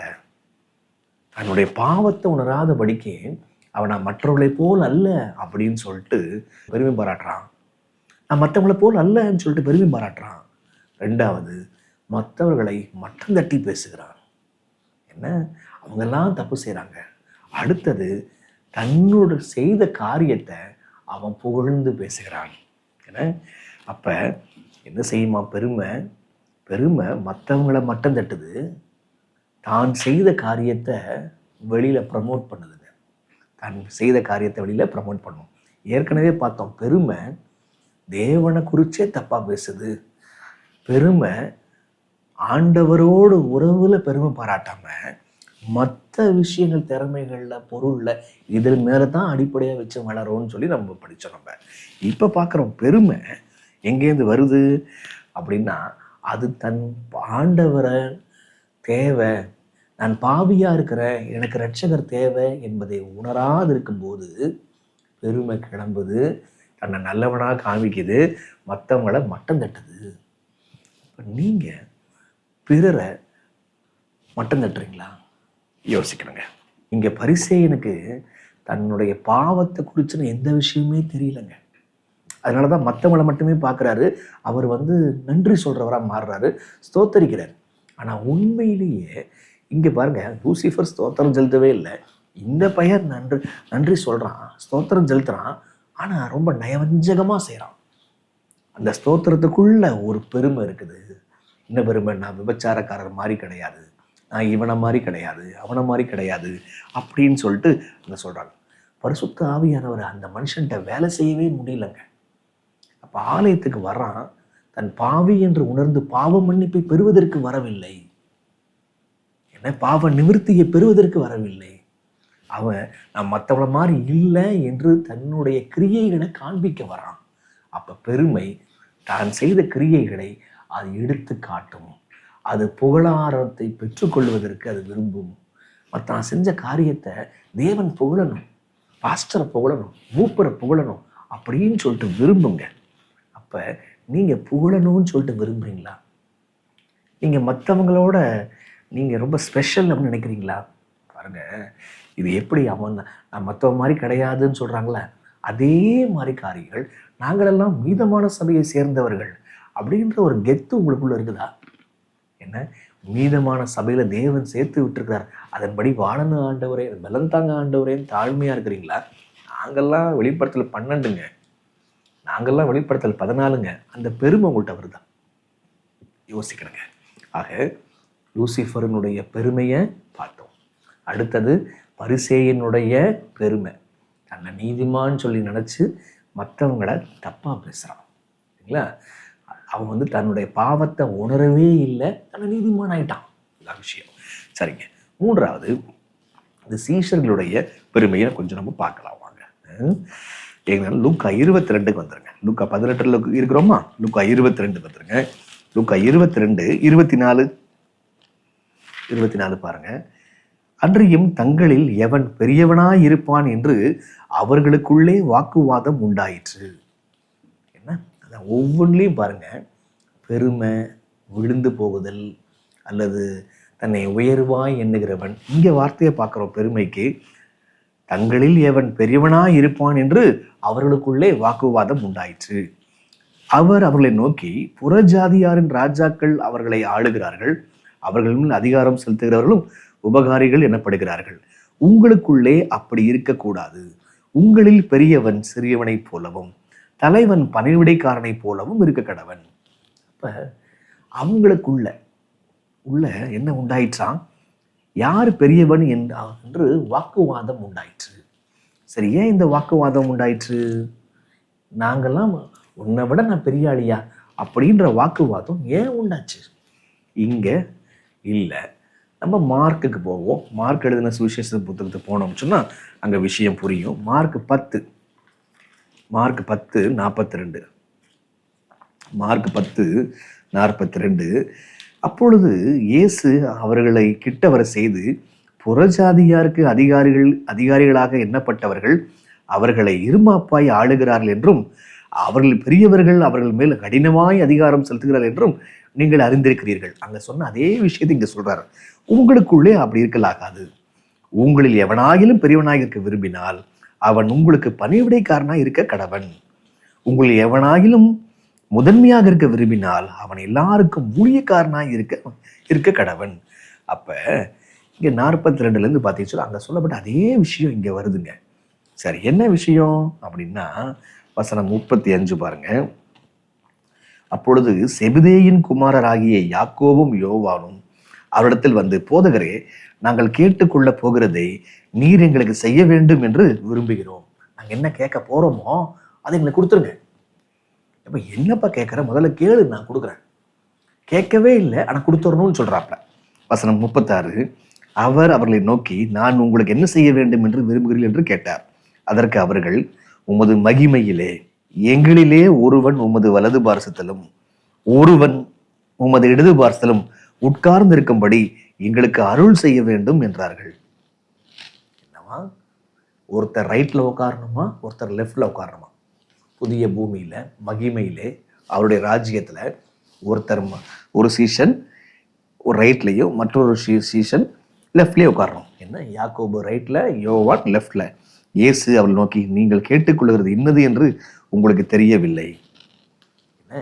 தன்னுடைய பாவத்தை உணராதபடிக்கு அவனை மற்றவர்களை போல் அல்ல அப்படின்னு சொல்லிட்டு பெருமை பாராட்டுறான். நான் மற்றவங்களை போல் அல்லன்னு சொல்லிட்டு பெருமை பாராட்டுறான். 2வது, மற்றவர்களை மட்டம் தட்டி பேசுகிறான். என்ன, அவங்கெல்லாம் தப்பு செய்கிறாங்க. அடுத்தது, தன்னோட செய்த காரியத்தை அவன் புகழ்ந்து பேசுகிறான். என்ன, அப்போ என்ன செய்யுமா பெருமை? பெருமை மற்றவங்களை மட்டம் தட்டுது, தான் செய்த காரியத்தை வெளியில் ப்ரமோட் பண்ணுதுங்க. தான் செய்த காரியத்தை வெளியில் ப்ரமோட் பண்ணும். ஏற்கனவே பார்த்தோம், பெருமை தேவனை குறிச்சே தப்பாக பேசுது. பெருமை ஆண்டவரோடு உறவுல பெருமை பாராட்டாம மற்ற விஷயங்கள், திறமைகள்ல, பொருள்ல இதில் மேலே தான் அடிப்படையாக வச்சு வளரும்னு சொல்லி நம்ம படித்தோம். நம்ம இப்போ பார்க்குறோம் பெருமை எங்கேருந்து வருது அப்படின்னா, அது தன் ஆண்டவரை தேவை, நான் பாவியாக இருக்கிறேன், எனக்கு இரட்சகர் தேவை என்பதை உணராது இருக்கும்போது பெருமை கிளம்புது, தன்னை நல்லவனாக காமிக்குது, மற்றவங்களை மட்டம் தட்டுது. இப்போ நீங்கள் பிறரை மட்டம் தட்டுறீங்களா? யோசிக்கணுங்க. இங்கே பரிசேயனுக்கு தன்னுடைய பாவத்தை குறிச்சுன்னு எந்த விஷயமே தெரியலங்க. அதனால தான் மற்றவங்களை மட்டுமே பார்க்குறாரு. அவர் நன்றி சொல்கிறவராக மாறுறாரு, ஸ்தோத்தரிக்கிறார். ஆனால் உண்மையிலேயே இங்கே பாருங்க, லூசிஃபர் ஸ்தோத்திரம் செலுத்தவே இல்லை. இந்த பையன் நன்றி சொல்கிறான், ஸ்தோத்திரம் செலுத்துகிறான். ஆனால் ரொம்ப நயவஞ்சகமாக செய்கிறான். அந்த ஸ்தோத்திரத்துக்குள்ள ஒரு பெருமை இருக்குது. என்ன பெருமை? நான் விபச்சாரக்காரர் மாதிரி கிடையாது, நான் இவனை மாதிரி கிடையாது, அவனை மாதிரி கிடையாது அப்படின்னு சொல்லிட்டு அங்கே சொல்கிறாங்க. பரிசுத்த ஆவியானவர் அந்த மனுஷன்கிட்ட வேலை செய்யவே முடியலங்க. அப்போ ஆலயத்துக்கு வர்றான், தன் பாவி என்று உணர்ந்து பாவ மன்னிப்பை பெறுவதற்கு வரவில்லை, என்ன பாவ நிவர்த்தியை பெறுவதற்கு வரவில்லை. அவன் நான் மற்றவளை மாதிரி இல்லை என்று தன்னுடைய கிரியைகளை காண்பிக்க வரான். அப்போ பெருமை தான் செய்த கிரியைகளை அது எடுத்து காட்டும். அது புகழாரத்தை பெற்றுக்கொள்வதற்கு அது விரும்பும். தான் செஞ்ச காரியத்தை தேவன் புகழணும், பாஸ்டரை புகழணும், மூப்பரை புகழணும் அப்படின்னு சொல்லிட்டு விரும்புங்க. அப்போ நீங்கள் புகழணும்னு சொல்லிட்டு விரும்புறீங்களா? நீங்கள் மற்றவங்களோட நீங்கள் ரொம்ப ஸ்பெஷல் அப்படின்னு நினைக்கிறீங்களா? பாருங்க, இது எப்படி நான் மற்றவங்க மாதிரி கிடையாதுன்னு சொல்கிறாங்களே, அதே மாதிரி காரியங்கள் நாங்களெல்லாம் மீதமான சபையை சேர்ந்தவர்கள் அப்படின்ற ஒரு கெத்து உங்களுக்குள்ள இருக்குதா? என்ன மீதமான சபையில் தேவன் சேர்த்து விட்டுருக்கிறார், அதன்படி வாழணும் ஆண்டவரே, பலம் தாங்க ஆண்டவரேன்னு தாழ்மையாக இருக்கிறீங்களா? நாங்கள்லாம் வெளிப்படுத்தல் 12ங்க, நாங்கள்லாம் வெளிப்படுத்தல் 14ங்க. அந்த பெருமை உங்கள்கிட்ட வருதா? யோசிக்கணுங்க. ஆக லூசிஃபரனுடைய பெருமையை பார்த்தோம். அடுத்தது பரிசேயனுடைய பெருமை, தன்னை நீதிமான்னு சொல்லி நினச்சி மற்றவங்களை தப்பாக பேசுகிறான். சரிங்களா? அவன் தன்னுடைய பாவத்தை உணரவே இல்லை, தன்னை நீதிமான் ஆயிட்டான். இதான் விஷயம். சரிங்க. மூன்றாவது, இந்த சீஷர்களுடைய பெருமையை கொஞ்சம் நம்ம பார்க்கலாம் வாங்க. ஏன்னா லூக்கா 22க்கு வந்துருங்க. லூக்கா 18 இருக்கிறோமா? லூக்கா 22 வந்துருங்க. லூக்கா 22 24 பாருங்க. அன்றியும் தங்களில் எவன் பெரியவனாய் இருப்பான் என்று அவர்களுக்குள்ளே வாக்குவாதம் உண்டாயிற்று. என்ன அதான் ஒவ்வொன்றிலையும் பாருங்க, பெருமை, விழுந்து போகுதல் அல்லது தன்னை உயர்வாய் எண்ணுகிறவன். இங்கே வார்த்தையை பார்க்குறோம் பெருமைக்கு, தங்களில் எவன் பெரியவனாய் இருப்பான் என்று அவர்களுக்குள்ளே வாக்குவாதம் உண்டாயிற்று. அவர் அவர்களை நோக்கி, புறஜாதியாரின் ராஜாக்கள் அவர்களை ஆளுகிறார்கள், அவர்கள் மேல் அதிகாரம் செலுத்துகிறவர்களும் உபகாரிகள் எனப்படுகிறார்கள். உங்களுக்குள்ளே அப்படி இருக்கக்கூடாது. உங்களில் பெரியவன் சிறியவனைப் போலவும் தலைவன் பணிவிடைக்காரனைப் போலவும் இருக்க கடவன். அப்ப அவங்களுக்குள்ள என்ன உண்டாயிற்றான்? யார் பெரியவன் என்று வாக்குவாதம் உண்டாயிற்று. சரி, ஏன் இந்த வாக்குவாதம் உண்டாயிற்று? நாங்கெல்லாம் உன்னை விட நான் பெரிய ஆளியா அப்படின்ற வாக்குவாதம் ஏன் உண்டாச்சு? இங்க இல்லை. நம்ம மார்க்குக்கு போவோம். மார்க் எழுதின சுவிசேஷ புத்தகத்தை போனோம்னு சொன்னால் அங்கே விஷயம் புரியும். மார்க் 10 42. மார்க் 10:42. அப்பொழுது இயேசு அவர்களை கிட்ட வர செய்து, புறஜாதியாருக்கு அதிகாரிகளாக எண்ணப்பட்டவர்கள் அவர்களை இருமாப்பாய் ஆளுகிறார்கள் என்றும் அவர்கள் பெரியவர்கள் அவர்கள் மேல் கடினமாய் அதிகாரம் செலுத்துகிறார்கள் என்றும் நீங்கள் அறிந்திருக்கிறீர்கள். அங்க சொன்ன அதே விஷயத்தை இங்க சொல்றாரு. உங்களுக்குள்ளே அப்படி இருக்கலாகாது. உங்களில் எவனாகிலும் பெரியவனாக இருக்க விரும்பினால் அவன் உங்களுக்கு பணிவிடைக்காரனாய் இருக்க கடவன். உங்களில் எவனாகிலும் முதன்மையாக இருக்க விரும்பினால் அவன் எல்லாருக்கும் ஊழியக்காரனாய் இருக்க கடவன். அப்ப இங்க 42 பார்த்தீங்கன்னா அங்க சொல்லப்பட்ட அதே விஷயம் இங்க வருதுங்க. சரி, என்ன விஷயம் அப்படின்னா வசனம் 35 பாருங்க. அப்பொழுது செபதேயின் குமாரராகிய யாக்கோபும் யோவானும் அவரிடத்தில் வந்து, போதகரே, நாங்கள் கேட்டுக்கொள்ள போகிறதை நீர் எங்களுக்கு செய்ய வேண்டும் என்று விரும்புகிறோம். நாங்கள் என்ன கேட்க போறோமோ அதை எங்களுக்கு கொடுத்துருங்க. அப்ப என்னப்பா கேட்குற, முதல்ல கேளு, நான் கொடுக்குறேன். கேட்கவே இல்லை, ஆனால் கொடுத்துடணும்னு சொல்றாப்ல. வசனம் 36, அவர் அவர்களை நோக்கி, நான் உங்களுக்கு என்ன செய்ய வேண்டும் என்று விரும்புகிறீர்கள் என்று கேட்டார். அதற்கு அவர்கள், உமது மகிமையிலே எங்களிலே ஒருவன் உமது வலது பார்சத்திலும் ஒருவன் உமது இடது பார்சத்திலும் உட்கார்ந்து இருக்கும்படி எங்களுக்கு அருள் செய்ய வேண்டும் என்றார்கள். என்னவா, ஒருத்தர் ரைட்ல உட்காரணுமா, ஒருத்தர் லெஃப்ட்ல உட்காரணுமா? புதிய பூமியில மகிமையிலே அவருடைய ராஜ்யத்துல ஒருத்தர் ஒரு சீசன் ஒரு ரைட்லையும் மற்றொரு சீசன் லெஃப்ட்லேயே உட்காரணும். என்ன, யாக்கோபு ரைட்ல, யோவான் லெஃப்ட்ல. இயேசு அவள் நோக்கி, நீங்கள் கேட்டுக்கொள்கிறது இன்னது என்று உங்களுக்கு தெரியவில்லை. என்ன,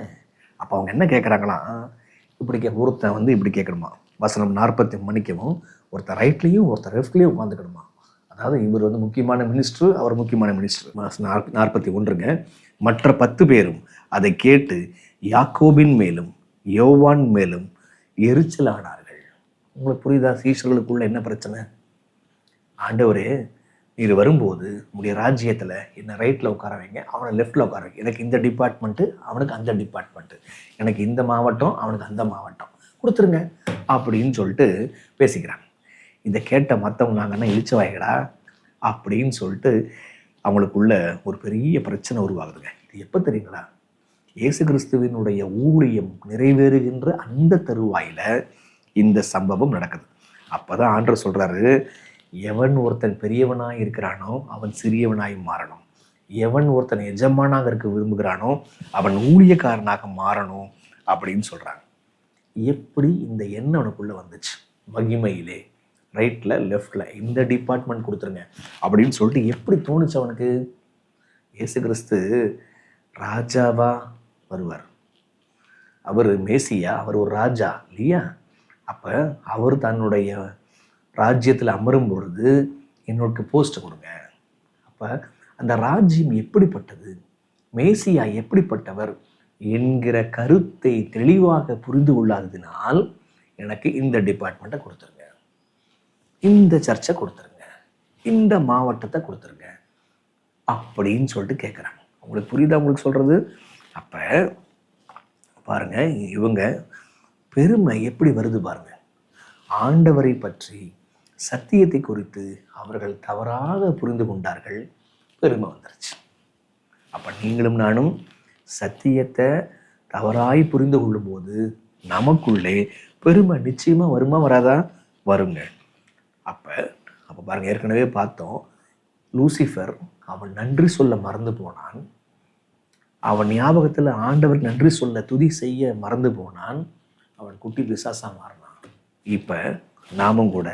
அப்போ அவங்க என்ன கேட்குறாங்களாம், இப்படி ஒருத்தன் வந்து இப்படி கேட்கணுமா, வசனம் 40 மணிக்கவும் ஒருத்தர் ரைட்லையும் ஒருத்தர் லெஃப்ட்லேயும் உட்காந்துக்கணுமா. அதாவது இவர் வந்து முக்கியமான மினிஸ்டர், அவர் முக்கியமான மினிஸ்டர். 41ங்க, மற்ற 10 பேரும் அதை கேட்டு யாக்கோபின் மேலும் யோவான் மேலும் எரிச்சலானார்கள். உங்களுக்கு புரியுதா சீஷர்களுக்குள்ள என்ன பிரச்சனை? ஆண்டவரே, நீர் வரும்போது உங்களுடைய ராஜ்யத்தில் என்ன ரைட்டில் உட்கார வைங்க, அவனை லெஃப்டில் உட்கார வைங்க. எனக்கு இந்த டிபார்ட்மெண்ட்டு, அவனுக்கு அந்த டிபார்ட்மெண்ட்டு, எனக்கு இந்த மாவட்டம், அவனுக்கு அந்த மாவட்டம் கொடுத்துருங்க அப்படின்னு சொல்லிட்டு பேசிக்கிறாங்க. இதை கேட்ட மற்றவங்க, நாங்கன்னா இழிச்ச வாய்கடா அப்படின்னு சொல்லிட்டு அவங்களுக்குள்ள ஒரு பெரிய பிரச்சனை உருவாகுதுங்க. இது எப்போ தெரியுங்களா? இயேசு கிறிஸ்துவினுடைய ஊழியம் நிறைவேறுகின்ற அந்த தருவாயில இந்த சம்பவம் நடக்குது. அப்பதான் ஆண்டவர் சொல்றாரு, எவன் ஒருத்தன் பெரியவனாய் இருக்கிறானோ அவன் சிறியவனாய் மாறணும், எவன் ஒருத்தன் எஜமானாக இருக்க விரும்புகிறானோ அவன் ஊழியக்காரனாக மாறணும் அப்படின்னு சொல்றாங்க. எப்படி இந்த எண்ணம் அவனுக்குள்ள வந்துச்சு? மகிமையிலே ரைட்ல லெஃப்ட்ல இந்த டிபார்ட்மெண்ட் கொடுத்துருங்க அப்படின்னு சொல்லிட்டு எப்படி தோணுச்சு அவனுக்கு? இயேசு கிறிஸ்து ராஜாவா வருவார், அவர் மேசியா, அவர் ஒரு ராஜா இல்லையா? அப்ப அவர் தன்னுடைய ராஜ்யத்தில் அமரும் பொழுது என்னோட போஸ்ட் கொடுங்க. அப்ப அந்த ராஜ்யம் எப்படிப்பட்டது, மேசியா எப்படிப்பட்டவர் என்கிற கருத்தை தெளிவாக புரிந்து கொள்ளாததினால் எனக்கு இந்த டிபார்ட்மெண்ட்டை கொடுத்துருங்க, இந்த சர்ச்சை கொடுத்துருங்க, இந்த மாவட்டத்தை கொடுத்துருங்க அப்படின்னு சொல்லிட்டு கேட்குறாங்க. உங்களுக்கு புரியுதா உங்களுக்கு சொல்றது? அப்ப பாருங்க, இவங்க பெருமை எப்படி வருது பாருங்க. ஆண்டவரை பற்றி சத்தியத்தை குறித்து அவர்கள் தவறாக புரிந்து கொண்டார்கள், பெருமை வந்துருச்சு. அப்ப நீங்களும் நானும் சத்தியத்தை தவறாய் புரிந்து கொள்ளும் போது நமக்குள்ளே பெருமை நிச்சயமா வருமா வராதா? வருங்க. அப்ப பாருங்க, ஏற்கனவே பார்த்தோம், லூசிஃபர் அவன் நன்றி சொல்ல மறந்து போனான், அவன் ஞாபகத்தில் ஆண்டவர் நன்றி சொல்ல துதி செய்ய மறந்து போனான், அவன் குட்டி பிசாசா மாறினான். இப்ப நாமும் கூட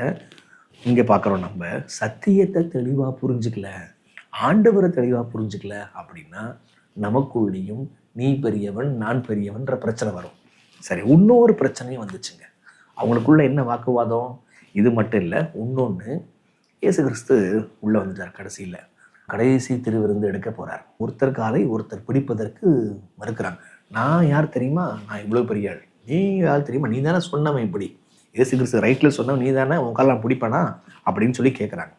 இங்க பார்க்குறோம், நம்ம சத்தியத்தை தெளிவா புரிஞ்சுக்கல, ஆண்டவரை தெளிவா புரிஞ்சுக்கல அப்படின்னா நமக்குள்ளேயும் நீ பெரியவன் நான் பெரியவன்ற பிரச்சனை வரும். சரி, இன்னொரு பிரச்சனையும் வந்துச்சுங்க. அவங்களுக்குள்ள என்ன வாக்குவாதம்? இது மட்டும் இல்லை, இன்னொன்று, இயேசு கிறிஸ்து உள்ள வந்துட்டார். கடைசி திருவிருந்து எடுக்க போறார். ஒருத்தர் காலை ஒருத்தர் பிடிப்பதற்கு மறுக்கிறாங்க. நான் யார் தெரியுமா, நான் இவ்வளோ பெரிய ஆள், நீ யார் தெரியுமா, நீ தானே சொன்னவன், இப்படி இயேசு கிறிஸ்து ரைட்ல சொன்னவன் நீ தானே, உன் காலம் பிடிப்பானா அப்படின்னு சொல்லி கேட்குறாங்க.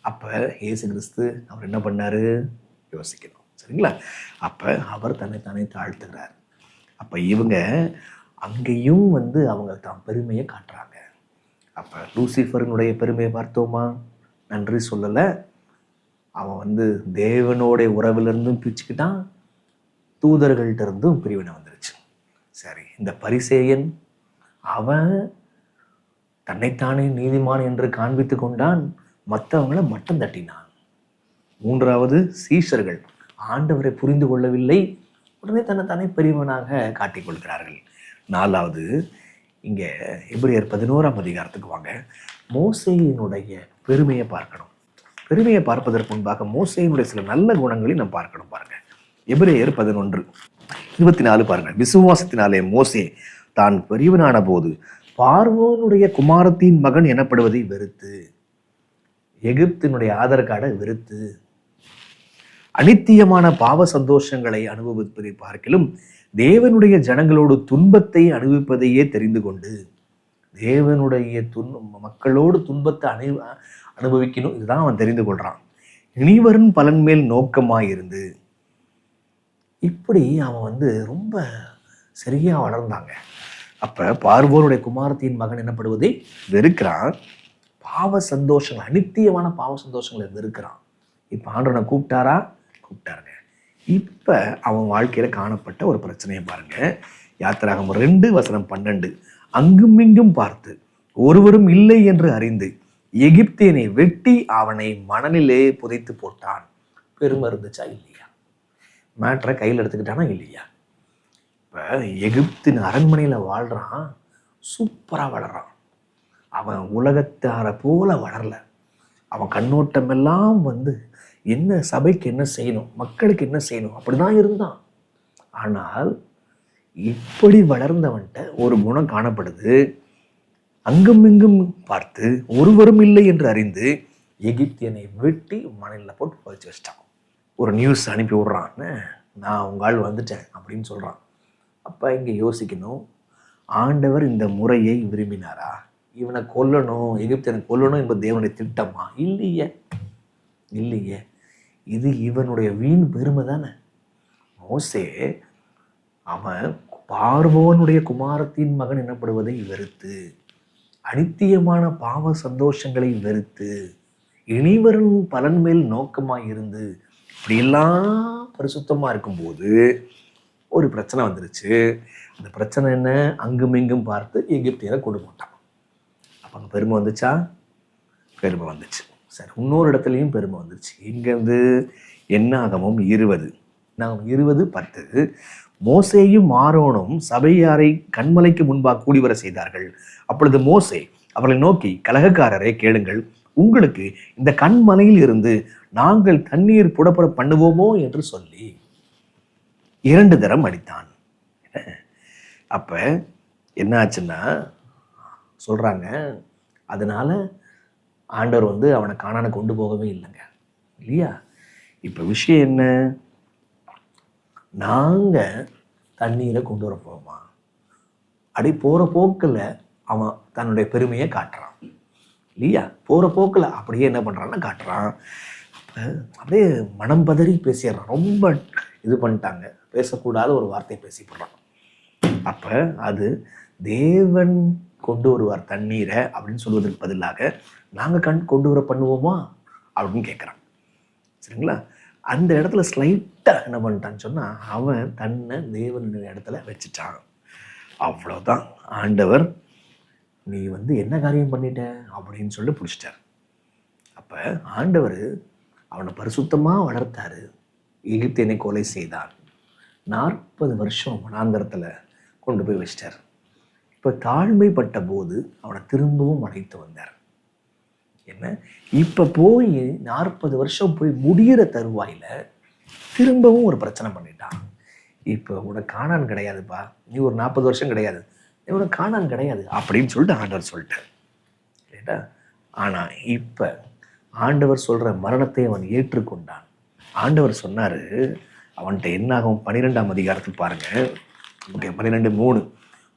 அப்ப இயேசு கிறிஸ்து அவர் என்ன பண்ணாரு? யோசிக்கணும், சரிங்களா? அப்ப அவர் தன்னை தாழ்த்துகிறார். அப்ப இவங்க அங்கேயும் வந்து அவங்க தான் பெருமையை காட்டுறாங்க. அப்ப லூசிஃபரினுடைய பெருமையை பார்த்தோமா? நன்றி சொல்லலை, அவன் வந்து தேவனோடைய உறவிலிருந்தும் பிரிச்சுக்கிட்டான், தூதர்கள்ட்ட இருந்தும் பிரிவினை வந்துருச்சு. சரி, இந்த பரிசேயன் அவன் தன்னைத்தானே நீதிமான் என்று காண்பித்து கொண்டான், மற்றவங்களை மட்டம் தட்டினான். மூன்றாவது, சீஷர்கள் ஆண்டவரை புரிந்து கொள்ளவில்லை, உடனே தன்னைத்தானே பெரியவனாக காட்டிக்கொள்கிறார்கள். நாலாவது, இங்க எபிரேயர் 11ஆம் அதிகாரத்துக்கு வாங்க. மோசேயினுடைய பெருமையை பார்க்கணும். பெருமையை பார்ப்பதற்கு முன்பாக மோசேயினுடைய சில நல்ல குணங்களை நாம் பார்க்கணும். பாருங்க, எபிரேயர் 11:24 பாருங்க. விசுவாசத்தினாலே மோசே தான் பெரியவனான போது பார்வோனுடைய குமாரத்தின் மகன் எனப்படுவதை வெறுத்து, எகிப்தினுடைய ஆதார் கார்டை வெறுத்து, அனித்தியமான பாவ சந்தோஷங்களை அனுபவிப்பதை பார்க்கிலும் தேவனுடைய ஜனங்களோடு துன்பத்தை அனுபவிப்பதையே தெரிந்து கொண்டு தேவனுடைய மக்களோடு துன்பத்தை அனுபவிக்கணும். இதுதான் அவன் தெரிந்து கொள்றான். இனிவரும் பலன் மேல் நோக்கமாயிருந்து இப்படி அவன் ரொம்ப சரியா வளர்ந்தாங்க. அப்ப பார்வோனுடைய குமாரத்தின் மகன் என்னப்படுவதை வெறுக்கிறான். பாவ சந்தோஷங்கள், அனித்தியமான பாவ சந்தோஷங்களை வெறுக்கிறான். இப்ப ஆண்டவனை கூப்பிட்டாருங்க. இப்ப அவன் வாழ்க்கையில காணப்பட்ட ஒரு பிரச்சனையை பாருங்க. யாத்திராகமம் 2:12. அங்கும் இங்கும் பார்த்து ஒருவரும் இல்லை என்று அறிந்து எகிப்தியனை வெட்டி அவனை மணலிலே புதைத்து போட்டான். பெருமை இருந்துச்சா இல்லையா? மேட்ரை கையில் எடுத்துக்கிட்டானா இல்லையா? இப்ப எகிப்தின் அரண்மனையில வாழ்றான், சூப்பரா வளர்றான். அவன் உலகத்தார போல வளரல. அவன் கண்ணோட்டம் எல்லாம் என்ன சபைக்கு என்ன செய்யணும், மக்களுக்கு என்ன செய்யணும், அப்படிதான் இருந்தான். ஆனால் இப்படி வளர்ந்தவன்ட்ட ஒரு குணம் காணப்படுது. அங்கும் இங்கும் பார்த்து ஒருவரும் இல்லை என்று அறிந்து எகிப்தியனை வெட்டி மணலில் போட்டு புதைச்சு வச்சிட்டான். ஒரு நியூஸ் அனுப்பி விடுறான், நான் உங்க ஆள் வந்துட்டேன் அப்படின்னு சொல்றான். அப்ப இங்க யோசிக்கணும், ஆண்டவர் இந்த முறையை விரும்பினாரா? இவனை கொல்லணும், எகிப்தியனை கொல்லணும் என்பது தேவனுடைய திட்டமா? இல்லையே. இது இவனுடைய வீண் பெருமை தானே. மோசே அவன் பார்வோனுடைய குமாரத்தின் மகன் எனப்படுவதை வெறுத்து, அனித்தியமான பாவ சந்தோஷங்களை வெறுத்து, இனிவரும் பலன் மேல் நோக்கமாய் இருந்து, இப்படியெல்லாம் பரிசுத்தமா இருக்கும்போது ஒரு பிரச்சனை வந்துருச்சு. அந்த பிரச்சனை என்ன? அங்கும் இங்கும் பார்த்து எகிப்தியரை கொண்டு போட்டான். அப்ப அங்க பெருமை வந்துச்சா? பெருமை வந்துச்சு. சரி, இன்னொரு இடத்துலையும் பெருமை வந்துருச்சு. இங்கேருந்து என்னாகமம் 20:10. மோசேயும் ஆரோனும் சபையாரை கண்மலைக்கு முன்பாக கூடி வர செய்தார்கள். அப்பொழுது மோசே அவர்களை நோக்கி, கலகக்காரரை கேளுங்கள், உங்களுக்கு இந்த கண்மலையில் இருந்து நாங்கள் தண்ணீர் புடப்புற பண்ணுவோமோ என்று சொல்லி 2 தரம் அடித்தான். அப்ப என்ன ஆச்சுன்னா சொல்றாங்க, அதனால ஆண்டவர் அவனை கானானை கொண்டு போகவே இல்லைங்க, இல்லையா? இப்ப விஷயம் என்ன? நாங்க தண்ணீரை கொண்டு வர போவோமா? அப்படி போற போக்குல அவன் தன்னுடைய பெருமையை காட்டுறான், இல்லையா? போற போக்குல அப்படியே என்ன பண்றான்னா காட்டுறான். அப்படியே மனம் பதறி பேசிடுறான். ரொம்ப இது பண்ணிட்டாங்க, பேசக்கூடாத ஒரு வார்த்தையை பேசி போடுறான். அப்ப அது தேவன் கொண்டு வருவார் தண்ணீரை அப்படின்னு சொல்வதற்கு பதிலாக நாங்க கொண்டு வர பண்ணுவோமா அப்படின்னு கேட்குறான். சரிங்களா? அந்த இடத்துல ஸ்லைட்டா என்ன பண்ணிட்டான்னு சொன்னா, அவன் தன்னை தேவனுடைய இடத்துல வச்சுட்டான். அவ்வளவுதான். ஆண்டவர் நீ என்ன காரியம் பண்ணிட்ட அப்படின்னு சொல்லி பிடிச்சிட்டார். அப்ப ஆண்டவர் அவனை பரிசுத்தமா வளர்த்தாரு. எகிப்தியனை கொலை செய்தான். 40 வருஷம் வனாந்தரத்துல கொண்டு போய் வச்சிட்டார். இப்ப தாழ்மைப்பட்ட போது அவனை திரும்பவும் அழைத்து வந்தார். என்ன, இப்ப போய் 40 வருஷம் போய் முடிகிற தருவாயில திரும்பவும் ஒரு பிரச்சனை பண்ணிட்டான். இப்ப உனக்கு காணான் கிடையாதுப்பா, நீ ஒரு 40 வருஷம் கிடையாது, உனக்கு காணான் கிடையாது அப்படின்னு சொல்லிட்டு ஆண்டவர் சொல்லிட்டார். ரைட்டா? ஆனா இப்ப ஆண்டவர் சொல்ற மரணத்தை அவன் ஏற்றுக்கொண்டான். ஆண்டவர் சொன்னாரு, அவன்கிட்ட என்ன ஆகும்? 12ஆம் அதிகாரத்துக்கு பாருங்க. ஓகே, 12:3.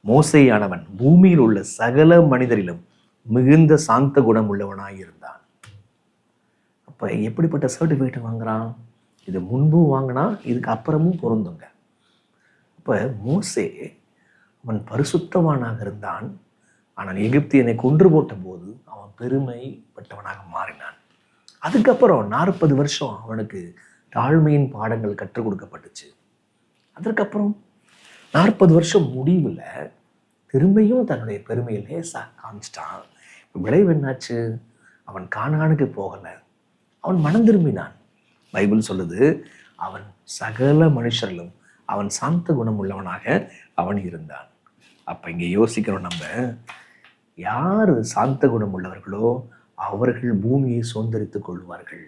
மோசேயானவன் பூமியில் உள்ள சகல மனிதரிலும் மிகுந்த சாந்த குணம் உள்ளவனாய் இருந்தான். அப்ப எப்படிப்பட்ட சர்டிபிகேட் வாங்குறான்? இது முன்பும் வாங்கினா இதுக்கு அப்புறமும் பொருந்துங்க. அப்ப மோசே அவன் பரிசுத்தவானாக இருந்தான். ஆனால் எகிப்தியனை கொன்று போட்ட போது அவன் பெருமைப்பட்டவனாக மாறினான். அதுக்கப்புறம் 40 வருஷம் அவனுக்கு தாழ்மையின் பாடங்கள் கற்றுக் கொடுக்கப்பட்டுச்சு. அதற்கப்புறம் 40 வருஷம் முடிவில் திரும்பியும் தன்னுடைய பெருமையை லேசா காமிச்சிட்டான். விளைவு என்னாச்சு? அவன் கானானுக்கு போகல, அவன் மனம் திரும்பினான். பைபிள் சொல்லுது, அவன் சகல மனுஷரிலும் அவன் சாந்த குணம் உள்ளவனாக அவன் இருந்தான். அப்ப இங்க யோசிக்கிறோம், நம்ம யாரு சாந்த குணம் உள்ளவர்களோ அவர்கள் பூமியை சுதந்திரித்துக் கொள்வார்கள்,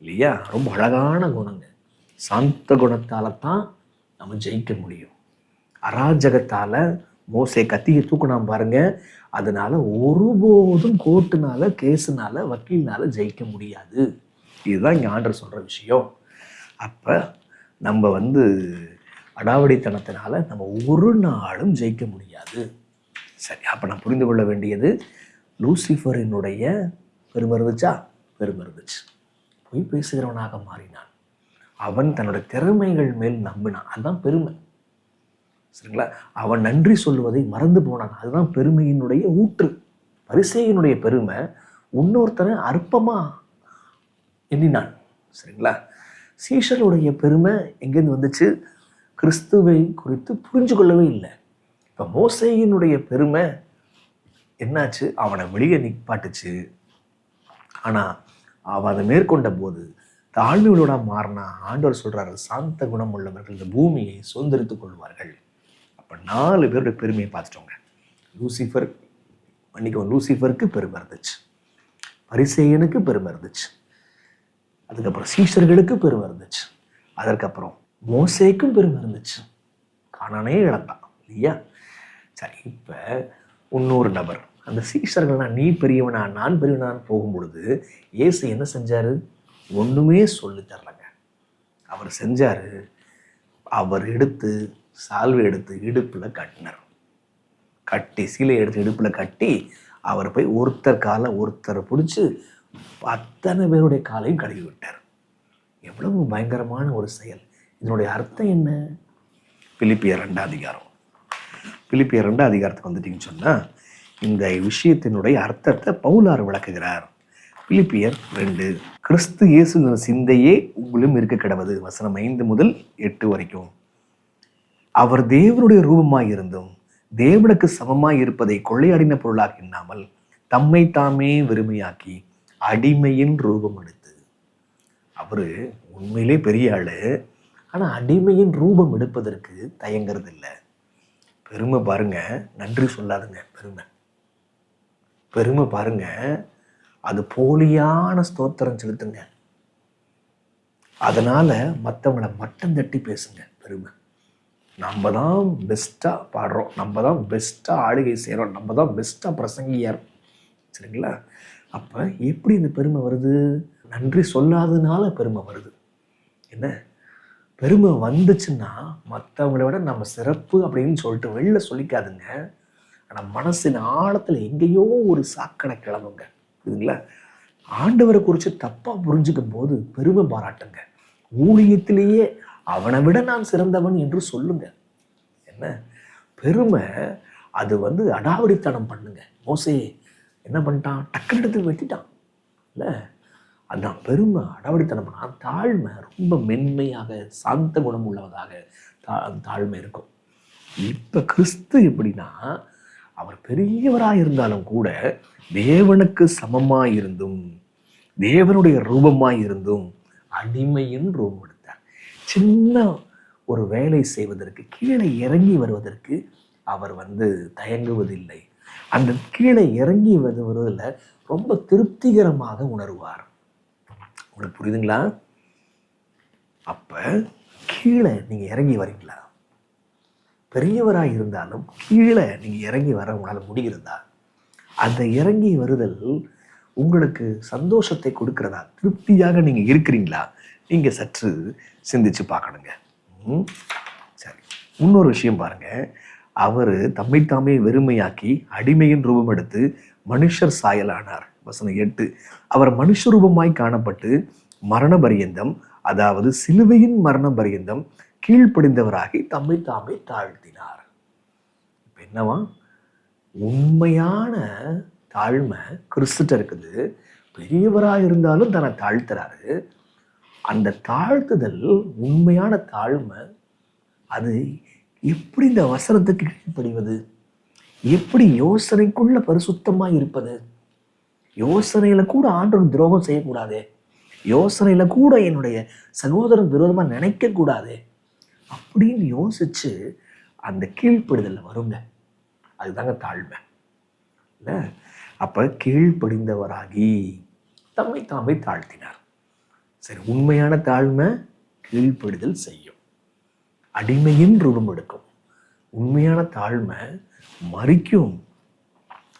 இல்லையா? ரொம்ப அழகான குணங்க. சாந்த குணத்தால தான் நம்ம ஜெயிக்க முடியும். அராஜகத்தால மோசே கத்தியை தூக்குனாம் பாருங்க, அதனால ஒருபோதும் கோர்ட்டுனால, கேஸுனால, வக்கீல்னால ஜெயிக்க முடியாது. இதுதான் இங்க ஆண்டவர் சொல்ற விஷயம். அப்ப நம்ம அடாவடித்தனத்தினால நம்ம ஒரு நாளும் ஜெயிக்க முடியாது. சரி, அப்போ நான் புரிந்து கொள்ள வேண்டியது, லூசிஃபரினுடைய பெருமை இருந்துச்சா? பெருமை இருந்துச்சு. பொய் பேசுகிறவனாக மாறினான். அவன் தன்னுடைய திறமைகள் மேல் நம்பினான். அதுதான் பெருமை. சரிங்களா? அவன் நன்றி சொல்லுவதை மறந்து போனான். அதுதான் பெருமையினுடைய ஊற்று. பரிசேயனுடைய பெருமை இன்னொருத்தனை அற்பமா எண்ணினான். சரிங்களா? சீஷருடைய பெருமை எங்கேருந்து வந்துச்சு? கிறிஸ்துவை குறித்து புரிஞ்சு கொள்ளவே இல்லை. இப்போ மோசேயினுடைய பெருமை என்னாச்சு? அவனை வெளியே நிப்பாட்டுச்சு. ஆனால் அவன் அதை மேற்கொண்ட போது தாழ்மையோட மாறினா ஆண்டவர் சொல்றாரு, சாந்த குணம் உள்ளவர்கள் இந்த பூமியை சுதந்திரித்துக் கொள்வார்கள். அப்போ 4 பேருடைய பெருமையை பார்த்துட்டோங்க. லூசிஃபருக்கு பெருமை இருந்துச்சு, பரிசேயனுக்கு பெருமை இருந்துச்சு, அதுக்கப்புறம் சீஷர்களுக்கு பெருமை இருந்துச்சு, அதற்கப்புறம் மோசேக்கும் பெருமை இருந்துச்சு. கானானே இழந்தான் இல்லையா? சரி, இப்போ இன்னொரு நபர், அந்த சீஷர்கள்னா நீ பெரியவனா நான் பெரியவனான்னு போகும் பொழுது இயேசு என்ன செஞ்சாரு? ஒன்றுமே சொல்லி தரலங்க. அவர் செஞ்சாரு, அவர் எடுத்து சால்வை எடுத்து இடுப்பில் கட்டினார். கட்டி சீலை எடுத்து இடுப்பில் கட்டி அவர் போய் ஒருத்தர் காலை ஒருத்தரை பிடிச்சி அத்தனை பேருடைய காலையும் கழுவி விட்டார். எவ்வளவு பயங்கரமான ஒரு செயல்! இதனுடைய அர்த்தம் என்ன? பிலிப்பியர் 2 அதிகாரம். பிலிப்பியர் 2 அதிகாரத்துக்கு வந்துட்டீங்கன்னு சொன்னால் இந்த விஷயத்தினுடைய அர்த்தத்தை பவுலார் விளக்குகிறார். பிலிப்பியர் 2, கிறிஸ்து இயேசுங்கிற சிந்தையே உங்களும் இருக்க கிடவது. வசனம் 5 முதல் 8 வரைக்கும். அவர் தேவனுடைய ரூபமாய் இருந்தும் தேவனுக்கு சமமாய் இருப்பதை கொள்ளையடின பொருளாக எண்ணாமல் தம்மை தாமே வெறுமையாக்கி அடிமையின் ரூபம் எடுத்து. அவரு உண்மையிலே பெரிய ஆளு, ஆனா அடிமையின் ரூபம் எடுப்பதற்கு தயங்கிறது இல்லை. பெருமை பாருங்க, நன்றி சொல்லாதுங்க. பெருமை பாருங்க, அது போலியான ஸ்தோத்திரம் செலுத்துங்க. அதனால மற்றவங்களை மட்டம் தட்டி பேசுங்க. பெருமை, நம்ம தான் பெஸ்ட்டாக பாடுறோம், நம்ம தான் பெஸ்ட்டாக ஆளுகை செய்கிறோம், நம்ம தான் பெஸ்ட்டாக பிரசங்கியார். சரிங்களா? அப்போ எப்படி இந்த பெருமை வருது? நன்றி சொல்லாததுனால பெருமை வருது. என்ன பெருமை வந்துச்சுன்னா மற்றவங்களை விட நம்ம சிறப்பு அப்படின்னு சொல்லிட்டு வெளில சொல்லிக்காதுங்க. ஆனால் மனசின் ஆழத்தில் எங்கேயோ ஒரு சாக்கடை கிளம்புங்க. புரியுதுங்களா? ஆண்டவரை குறித்து தப்பாக புரிஞ்சுக்கும் போது பெருமை பாராட்டுங்க. ஊழியத்திலேயே அவனை விட நான் சிறந்தவன் என்று சொல்லுங்க. என்ன பெருமை? அது அடாவடித்தனம் பண்ணுங்க. மோசே என்ன பண்ணிட்டான்? டக்குனு எடுத்து வெட்டிட்டான் இல்லை? அதான் பெருமை, அடாவடித்தனம் பண்ண. தாழ்மை ரொம்ப மென்மையாக சாந்த குணம் உள்ளவதாக தாழ்மை இருக்கும். இப்போ கிறிஸ்து எப்படின்னா, அவர் பெரியவராக இருந்தாலும் கூட தேவனுக்கு சமமாக இருந்தும் தேவனுடைய ரூபமாய் இருந்தும் அடிமையின் ரூபம் எடுத்தார். சின்ன ஒரு வேலை செய்வதற்கு, கீழே இறங்கி வருவதற்கு அவர் தயங்குவதில்லை. அந்த கீழே இறங்கி வருவதில் ரொம்ப திருப்திகரமாக உணர்வார். உங்களுக்கு புரியுதுங்களா? அப்ப கீழே நீங்க இறங்கி வரீங்களா? பெரியவராக இருந்தாலும் கீழே நீங்க இறங்கி வர உங்களால் முடிகிறதா? அந்த இறங்கி வருதல் உங்களுக்கு சந்தோஷத்தை கொடுக்கிறதா? திருப்தியாக நீங்க இருக்கிறீங்களா? நீங்க சற்று சிந்திச்சு பார்க்கணுங்க. சரி, இன்னொரு விஷயம் பாருங்க. அவர் தம்மைத்தாமே வெறுமையாக்கி அடிமையின் ரூபம் எடுத்து மனுஷர் சாயலானார். வசனம் 8, அவர் மனுஷ ரூபமாய் காணப்பட்டு மரண பரியந்தம், அதாவது சிலுவையின் மரண பரியந்தம் கீழ்ப்படிந்தவராகி தம்மை தாமே தாழ்த்தினார். இப்ப என்னவா? உண்மையான தாழ்மை கிறிஸ்துட்ட இருக்குது. பெரியவராக இருந்தாலும் தன்னை தாழ்த்துறாரு. அந்த தாழ்த்துதல், உண்மையான தாழ்மை, அது எப்படி இந்த வசனத்துக்கு கீழ்ப்படிவது? எப்படி யோசனைக்குள்ள பரிசுத்தமாக இருப்பது? யோசனையில கூட ஆண்டவன் துரோகம் செய்யக்கூடாதே, யோசனையில கூட என்னுடைய சகோதரன் விரோதமா நினைக்க கூடாதே அப்படின்னு யோசிச்சு அந்த கீழ்ப்படிதல் வருங்க. அதுதாங்க தாழ்மை இல்ல? அப்ப கீழ்ப்படிந்தவராகி தம்மை தாமே தாழ்த்தினார். சரி, உண்மையான தாழ்மை கீழ்ப்படிதல் செய்யும், அடிமையின் ரூபம் எடுக்கும். உண்மையான தாழ்மை மறிக்கும்,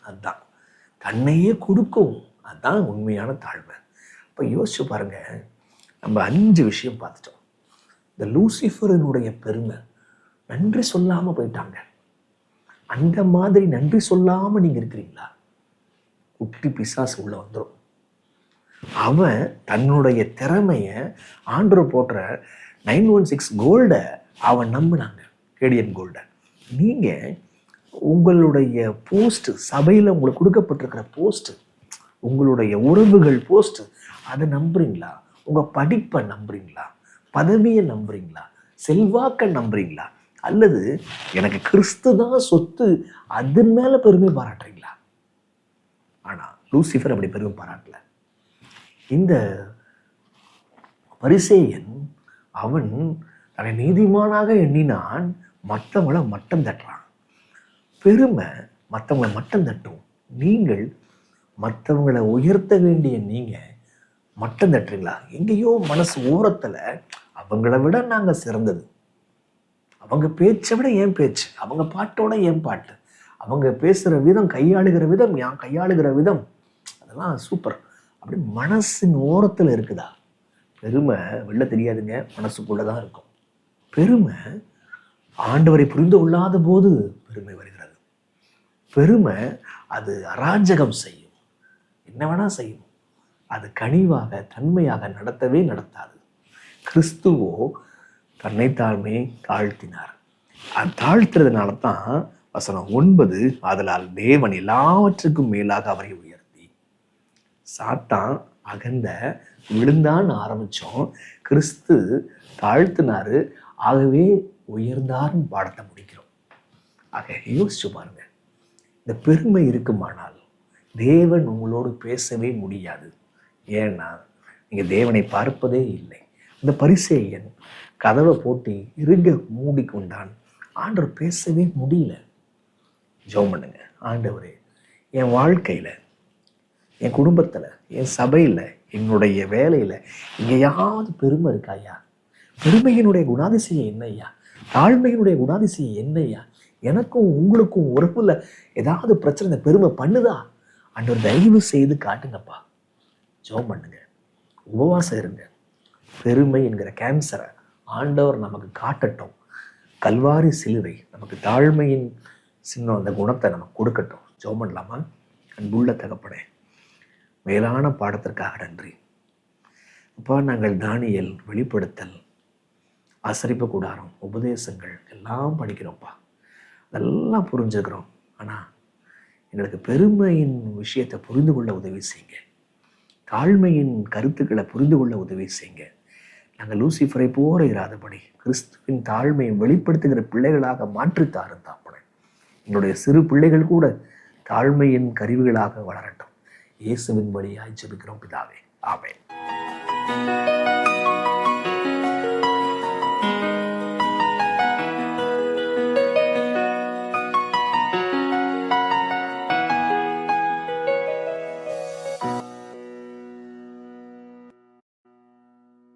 அதுதான் தன்னையே கொடுக்கும், அதுதான் உண்மையான தாழ்மை. இப்போ யோசிச்சு பாருங்க, நம்ம 5 விஷயம் பார்த்துட்டோம். இந்த லூசிஃபரினுடைய பெருமை, நன்றி சொல்லாம போயிட்டாங்க. அந்த மாதிரி நன்றி சொல்லாமல் நீங்கள் இருக்கிறீங்களா, குட்டி பிசாசு உள்ள வந்துடும். அவன் தன்னுடைய திறமைய ஆண்டவர் போடுற 916 கோல்டை அவன் நம்பினாங்க, கேடியன் கோல்டை. நீங்கள் உங்களுடைய போஸ்ட், சபையில் உங்களுக்கு கொடுக்கப்பட்டிருக்கிற போஸ்ட், உங்களுடைய உறவுகள் போஸ்ட், அதை நம்புறீங்களா? உங்கள் படிப்பை நம்புறீங்களா? பதவியை நம்புறீங்களா? செல்வாக்கை நம்புறீங்களா? அல்லது எனக்கு கிறிஸ்து தான் சொத்து, அதன் மேலே பெருமை பாராட்டுறீங்களா? ஆனால் லூசிஃபர் அப்படி பெருமை பாராட்டல. இந்த பரிசேயன் அவன் தன்னை நீதிமானாக எண்ணினான், மற்றவங்களை மட்டம் தட்டுறான். பெருமை மற்றவங்களை மட்டம் தட்டும். நீங்கள் மற்றவங்களை உயர்த்த வேண்டிய நீங்கள் மட்டம் தட்டுறீங்களா? எங்கேயோ மனசு ஓரத்தில் அவங்கள விட நாங்கள் சிறந்தது, அவங்க பேச்சை விட என் பேச்சு, அவங்க பாட்டோட என் பாட்டு, அவங்க பேசுகிற விதம், கையாளுகிற விதம், நான் கையாளுகிற விதம், அதெல்லாம் சூப்பர், அப்படி மனசின் ஓரத்தில் இருக்குதா? பெருமை வெளில தெரியாதுங்க, மனசுக்குள்ளே தான் இருக்கும். பெருமை ஆண்டவரை புரிந்து கொள்ளாத போது பெருமை வருகிறது. பெருமை அது அராஜகம் செய்யும், என்ன வேணா செய்யும். அது கனிவாக தன்மையாக நடத்தவே நடத்தாது. கிறிஸ்துவோ தன்னைத்தாழ்மே தாழ்த்தினார். அது தாழ்த்துறதுனால தான் வசனம் 9, ஆதலால் தேவன் எல்லாவற்றுக்கும் மேலாக அவரை உயர்த்தி. சாத்தான் அகந்த விழுந்தான்னு ஆரம்பித்தோம், கிறிஸ்து தாழ்த்தினாரு, ஆகவே உயர்ந்தார்னு பாடத்தை முடிக்கிறோம். ஆக யோசிச்சு பாருங்க, இந்த பெருமை இருக்குமானால் தேவன் உங்களோடு பேசவே முடியாது. ஏன்னா நீங்கள் தேவனை பார்ப்பதே இல்லை. இந்த பரிசேயன் கதவை போட்டு இறுக மூடிக்கொண்டான், ஆண்டவர் பேசவே முடியல. ஜெபம் பண்ணுங்க, ஆண்டவரே என் வாழ்க்கையில், என் குடும்பத்தில், என் சபையில், என்னுடைய வேலையில் எங்கேயாவது பெருமை இருக்காயா? பெருமையினுடைய குணாதிசயம் என்னையா? தாழ்மையினுடைய குணாதிசயம் என்னையா? எனக்கும் உங்களுக்கும் உறவுல ஏதாவது பிரச்சனை இந்த பெருமை பண்ணுதா? ஆண்டவர் தயவு செய்து காட்டுங்கப்பா. ஜெபம் பண்ணுங்க, உபவாசம் இருங்க. பெருமை என்கிற கேன்சரை ஆண்டவர் நமக்கு காட்டட்டும். கல்வாரி சிலுவை நமக்கு தாழ்மையின் சின்னம், அந்த குணத்தை நமக்கு கொடுக்கட்டும். ஜெபம் பண்ணலாமா? அன்புள்ள தகப்பனே, மேலான பாடத்திற்காக நன்றி அப்பா. நாங்கள் தானியேல், வெளிப்படுத்தல், ஆசரிப்பு கூடாரம், உபதேசங்கள் எல்லாம் படிக்கிறோம்ப்பா, அதெல்லாம் புரிஞ்சுக்கிறோம். ஆனால் எங்களுக்கு பெருமையின் விஷயத்தை புரிந்து கொள்ள உதவி செய்யுங்க, தாழ்மையின் கருத்துக்களை புரிந்து கொள்ள உதவி செய்யுங்க. நாங்கள் லூசிஃபரை போல இராதபடி கிறிஸ்துவின் தாழ்மையை வெளிப்படுத்துகிற பிள்ளைகளாக மாற்றித்தாரும் தாப்பனே. எங்களுடைய சிறு பிள்ளைகள் கூட தாழ்மையின் கருவிகளாக வளரட்டும். இயேசுவின் வழியாய் ஜெபிக்கிறோம் பிதாவே, ஆமென்.